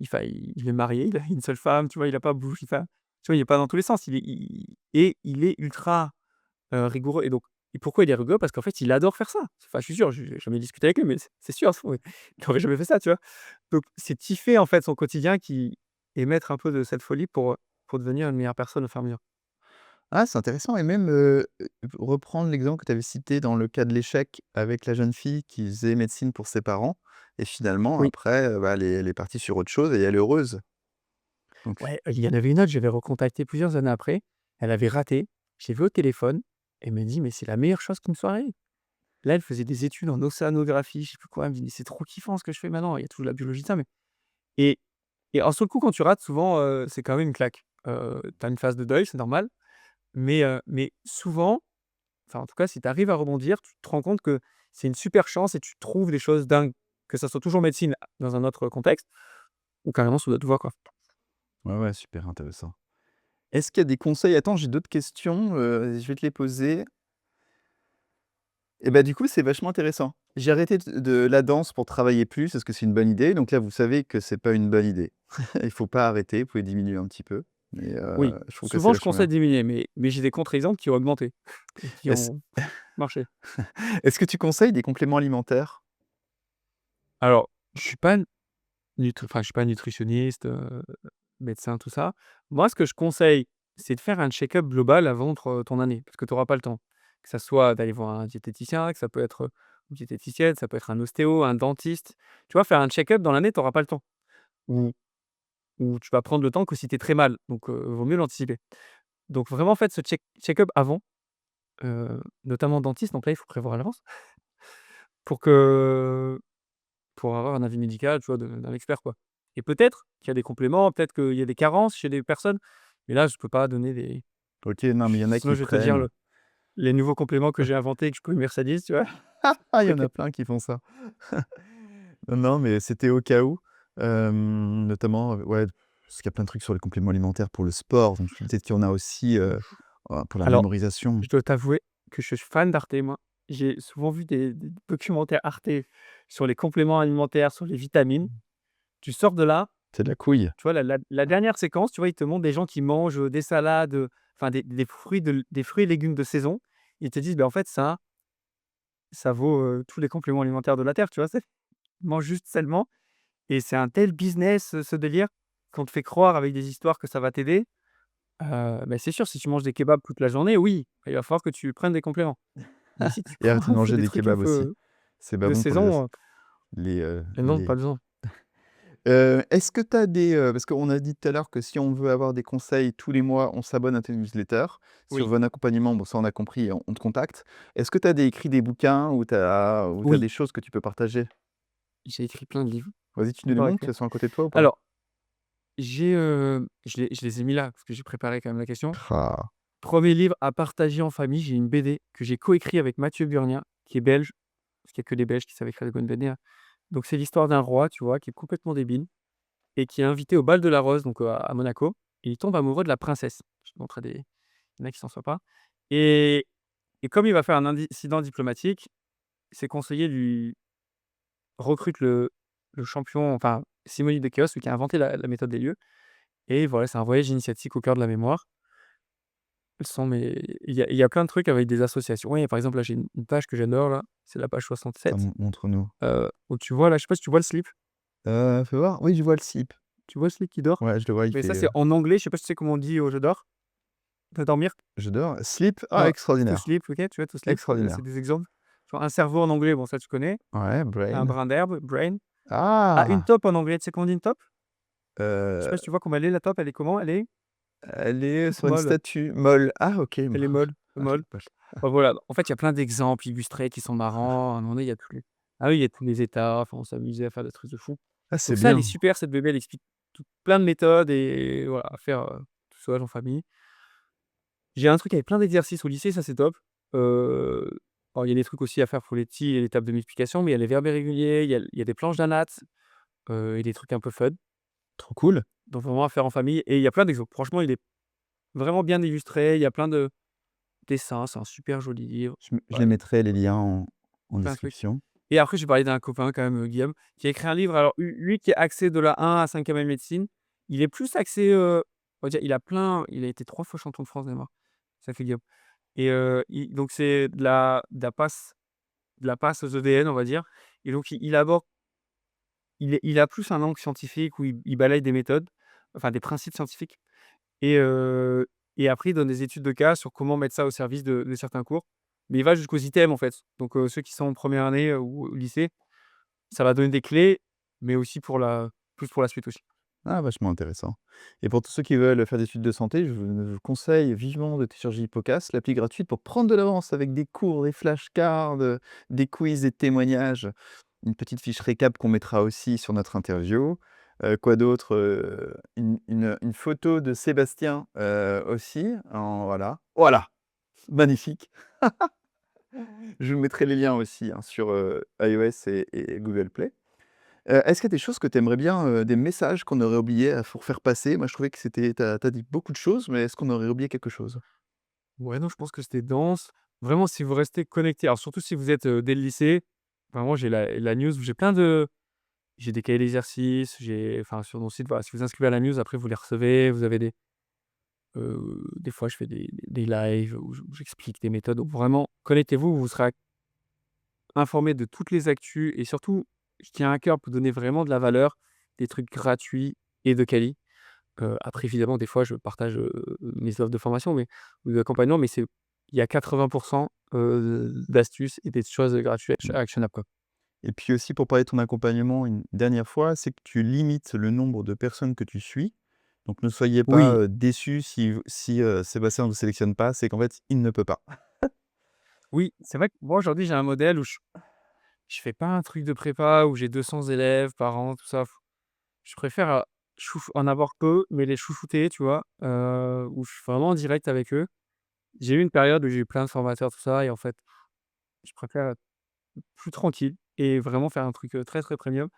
il est marié, il a une seule femme, tu vois? Il a pas bougé, enfin, tu vois? Il est pas dans tous les sens, il est ultra, rigoureux et pourquoi il est rigoureux? Parce qu'en fait, il adore faire ça. Enfin, je suis sûr, j'ai jamais discuté avec lui, mais c'est sûr, il aurait jamais fait ça, tu vois? Donc c'est kiffer, en fait, son quotidien qui et mettre un peu de cette folie pour devenir une meilleure personne au fur et à mesure. Ah, c'est intéressant et même, reprendre l'exemple que tu avais cité dans le cas de l'échec avec la jeune fille qui faisait médecine pour ses parents et finalement Oui. après, bah, elle est partie sur autre chose et elle est heureuse. Donc Ouais, il y en avait une autre, je l'avais recontactée plusieurs années après. Elle avait raté. Je l'ai vue au téléphone. Elle me dit: «Mais c'est la meilleure chose qui me soit arrivée». Là, elle faisait des études en océanographie, je sais plus quoi. Elle me dit: «Mais c'est trop kiffant ce que je fais maintenant». Il y a toujours la biologie de ça, mais et sur le coup, quand tu rates souvent, c'est quand même une claque. Tu as une phase de deuil, c'est normal, mais souvent, enfin, en tout cas, si tu arrives à rebondir, tu te rends compte que c'est une super chance et tu trouves des choses dingues, que ça soit toujours médecine dans un autre contexte ou carrément sous d'autres voies, quoi. ouais, ouais, super intéressant. Est-ce qu'il y a des conseils attends, j'ai d'autres questions, je vais te les poser. Et bah, du coup, c'est vachement intéressant. J'ai arrêté de la danse pour travailler plus. Est-ce que c'est une bonne idée? Donc là, vous savez que c'est pas une bonne idée. Il faut pas arrêter, vous pouvez diminuer un petit peu, mais Oui, je trouve que c'est souvent je vachement conseille bien. de diminuer, mais j'ai des contre-exemples qui ont augmenté et qui Est-ce ont marché. est-ce que tu conseilles des compléments alimentaires? Alors, je suis pas je suis pas nutritionniste, médecin, tout ça. Moi, ce que je conseille, c'est de faire un check-up global avant ton année, parce que tu auras pas le temps. Que ça soit d'aller voir un diététicien, que ça peut être, une diététicienne, ça peut être un ostéo, un dentiste. Tu vois, faire un check-up dans l'année, tu auras pas le temps. Ou tu vas prendre le temps que si tu es très mal, donc vaut mieux l'anticiper. Donc vraiment, faites ce check-up avant, notamment dentiste, donc là, il faut prévoir à l'avance pour que pour avoir un avis médical, tu vois, d'un expert, quoi. Et peut-être qu'il y a des compléments, peut-être qu'il y a des carences chez des personnes, mais là, je peux pas donner des OK, non, mais il y en a sinon qui je vais te dire prennent. les nouveaux compléments que j'ai inventés et que je peux Mercedes, tu vois? Ah, il y en OK. a plein qui font ça. Non, non, mais c'était au cas où, notamment, ouais, parce qu'il y a plein de trucs sur les compléments alimentaires pour le sport, donc peut-être qu'il y en a aussi, pour la Alors, mémorisation. je dois t'avouer que je suis fan d'Arte, moi. J'ai souvent vu des documentaires Arte sur les compléments alimentaires, sur les vitamines. Tu sors de là, C'est de la couille. tu vois, la dernière séquence, tu vois, ils te montrent des gens qui mangent, des salades, enfin des fruits et légumes de saison. Ils te disent: «Beh, en fait, ça vaut, tous les compléments alimentaires de la terre», tu vois? C'est mange juste sainement et c'est un tel business, ce délire, qu'on te fait croire avec des histoires que ça va t'aider. Bah, c'est sûr, si tu manges des kebabs toute la journée, oui, il va falloir que tu prennes des compléments. Mais si tu Et arrête de prends manger des des trucs un kebabs aussi. peu, C'est pas de bon pour les os saison, non, les pas besoin. est-ce que tu as des, parce qu'on a dit tout à l'heure que si on veut avoir des conseils tous les mois, on s'abonne à tes newsletters. Si on Oui, veut un accompagnement, bon ça on a compris, on te contacte. Est-ce que tu as écrit des bouquins ou tu as oui, des choses que tu peux partager? j'ai écrit plein de livres, Vas-y, tu nous les encore montres, écrire. elles sont à côté de toi ou pas? Alors, je les ai mis là, parce que j'ai préparé quand même la question. Ah! Premier livre à partager en famille, j'ai une BD que j'ai coécrit avec Mathieu Burnia, qui est belge, parce qu'il y a que des Belges qui savent écrire des bonnes BD, hein. Donc c'est l'histoire d'un roi, tu vois, qui est complètement débile et qui est invité au bal de la Rose, donc à Monaco. et il tombe amoureux de la princesse. Je te montrerai des il y en a qui s'en sortent pas et et comme il va faire un incident diplomatique, ses conseillers lui recrutent le champion, enfin Simonide de Chaos, celui qui a inventé la méthode des lieux et voilà, c'est un voyage initiatique au cœur de la mémoire. Elles sont mais il y a plein de trucs avec des associations. Ouais, par exemple, là, j'ai une page que j'adore là, c'est la page Attends, 67, montre-nous. où tu vois là, je sais pas si tu vois le slip? Fais voir. Oui, je vois le slip. Tu vois le slip qui dort? Ouais, je le vois, il Mais ça, fait, c'est en anglais, je sais pas si tu sais comment on dit, «je dors»? De dormir? je dors. Slip? Ah, Ouais, to extraordinaire, sleep, OK, tu vois? To sleep, c'est extraordinaire. des exemples. Genre un cerveau en anglais, bon ça tu connais. Ouais, Un brain. brin d'herbe, brain. Ah, une Ah! top en anglais, tu sais comment on dit une top? Je sais Heu, pas si tu vois comment elle est la top, elle est comment? Elle est elle est toute sur une molle, statue molle. Ah OK, elle est molle, ah je molle. l'ai pas. Bah, voilà, en fait, il y a plein d'exemples illustrés qui sont marrants. À un moment donné, il y a tous les ah oui, il y a tous les états, enfin on s'amusait à faire des trucs de fou. Ah, c'est Donc ça, elle est bien. super cette bébé, elle explique plein de méthodes et voilà, à faire, tout seul en famille. J'ai un truc avec plein d'exercices au lycée, ça c'est top. Heu, alors il y a des trucs aussi à faire pour les petits et les tables de multiplication, mais il y a les verbes irréguliers, il y a des planches d'anates, et des trucs un peu fun, Trop cool. donc vraiment à faire en famille et il y a plein d'exemples. Franchement, il est vraiment bien illustré, il y a plein de dessins, c'est un super joli livre. Je les Ouais, mettrai les liens en plein de trucs description. et après je vais parler d'un copain quand même, Guillaume, qui a écrit un livre. Alors lui qui est axé de la 1 à 5e année de médecine, il est plus axé, on va dire il a été 3 fois champion de France de mémoire, sacré Guillaume et il donc c'est de la passe aux EDN, on va dire et donc il aborde il a plus un angle scientifique où il balaye des méthodes, enfin des principes scientifiques et et après il donne des études de cas sur comment mettre ça au service de certains cours. Mais il va jusqu'aux items, en fait. Donc ceux qui sont en première année, ou au lycée, ça va donner des clés, mais aussi pour la suite aussi. Ah, vachement intéressant. Et pour tous ceux qui veulent faire des études de santé, je vous conseille vivement de télécharger Hippocast, l'appli gratuite pour prendre de l'avance avec des cours, des flashcards, des quiz, des témoignages, une petite fiche récap qu'on mettra aussi sur notre interview. Quoi d'autre? Une photo de Sébastien, aussi en voilà. Voilà! Magnifique! Je vous mettrai les liens aussi, hein, sur, iOS et Google Play. Est-ce qu'il y a des choses que tu aimerais bien, des messages qu'on aurait oubliés à pour faire passer? Moi, je trouvais que c'était tu as dit beaucoup de choses, mais est-ce qu'on aurait oublié quelque chose? Ouais, non, je pense que c'était dense. Vraiment, si vous restez connectés, alors surtout si vous êtes, dès le lycée, vraiment j'ai la news, j'ai des cahiers d'exercices, j'ai enfin sur mon site, voilà, si vous inscrivez à la news, après vous les recevez, vous avez des fois je fais des lives où j'explique des méthodes, donc vraiment connectez-vous, vous serez informés de toutes les actus et surtout, je tiens à cœur pour donner vraiment de la valeur, des trucs gratuits et de quali. Après évidemment des fois je partage, mes offres de formation mais ou d'accompagnement, mais il y a 80 d'astuces et des choses gratuites Mmh. actionnables, quoi. Et puis aussi pour parler de ton accompagnement une dernière fois, c'est que tu limites le nombre de personnes que tu suis. Donc ne soyez pas, Oui, déçus si Sébastien ne vous sélectionne pas, c'est qu'en fait, il ne peut pas. oui, c'est vrai que moi aujourd'hui j'ai un modèle où je fais pas un truc de prépa où j'ai 200 élèves par an, tout ça. Je préfère, en avoir peu, mais les chouchouter, tu vois? Où je suis vraiment en direct avec eux. J'ai eu une période où j'ai eu plein de formateurs, tout ça et en fait, je préfère être plus tranquille et vraiment faire un truc, très, très premium.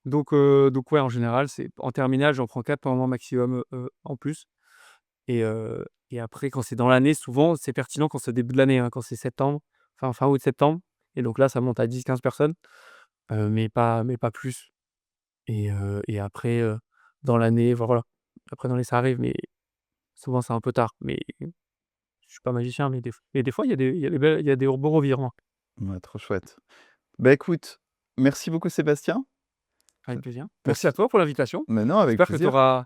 Donc ouais, en général, c'est en terminale, j'en prends 4 par mois maximum, en plus et et après quand c'est dans l'année, souvent, c'est pertinent quand c'est au début de l'année, hein, quand c'est septembre, fin août, septembre et donc là, ça monte à 10-15 personnes, mais pas plus et après, dans l'année, voilà. Après dans l'année, ça arrive, mais souvent, c'est un peu tard. Mais je suis pas magicien, mais des fois, il y a des beaux revirements. Ouais, trop chouette. Bah, écoute, merci beaucoup Sébastien. Avec plaisir. Merci à Merci. toi pour l'invitation. Mais non, avec J'espère que tu plaisir. auras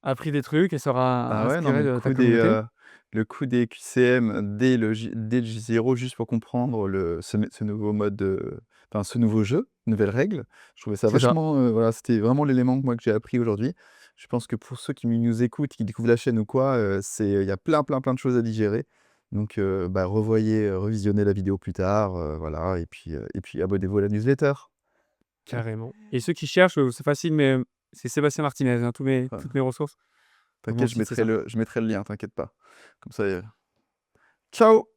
appris des trucs et ça aura Ah ouais, non, mais inspiré de ta communauté. le coup des QCM dès le J0 juste pour comprendre ce nouveau mode enfin ce nouveau jeu, nouvelles règles. Je trouvais ça C'est ça, vachement, voilà, c'était vraiment l'élément que moi que j'ai appris aujourd'hui. Je pense que pour ceux qui nous écoutent, qui découvrent la chaîne ou quoi, il y a plein, plein, plein de choses à digérer. Donc bah, revisionnez la vidéo plus tard, voilà et puis abonnez-vous à la newsletter. carrément. Et ceux qui cherchent, c'est facile, mais c'est Sébastien Martinez, hein, toutes Enfin, mes ressources. Sur mon t'inquiète, site, c'est ça. je mettrai le lien, t'inquiète pas. Comme ça, ciao!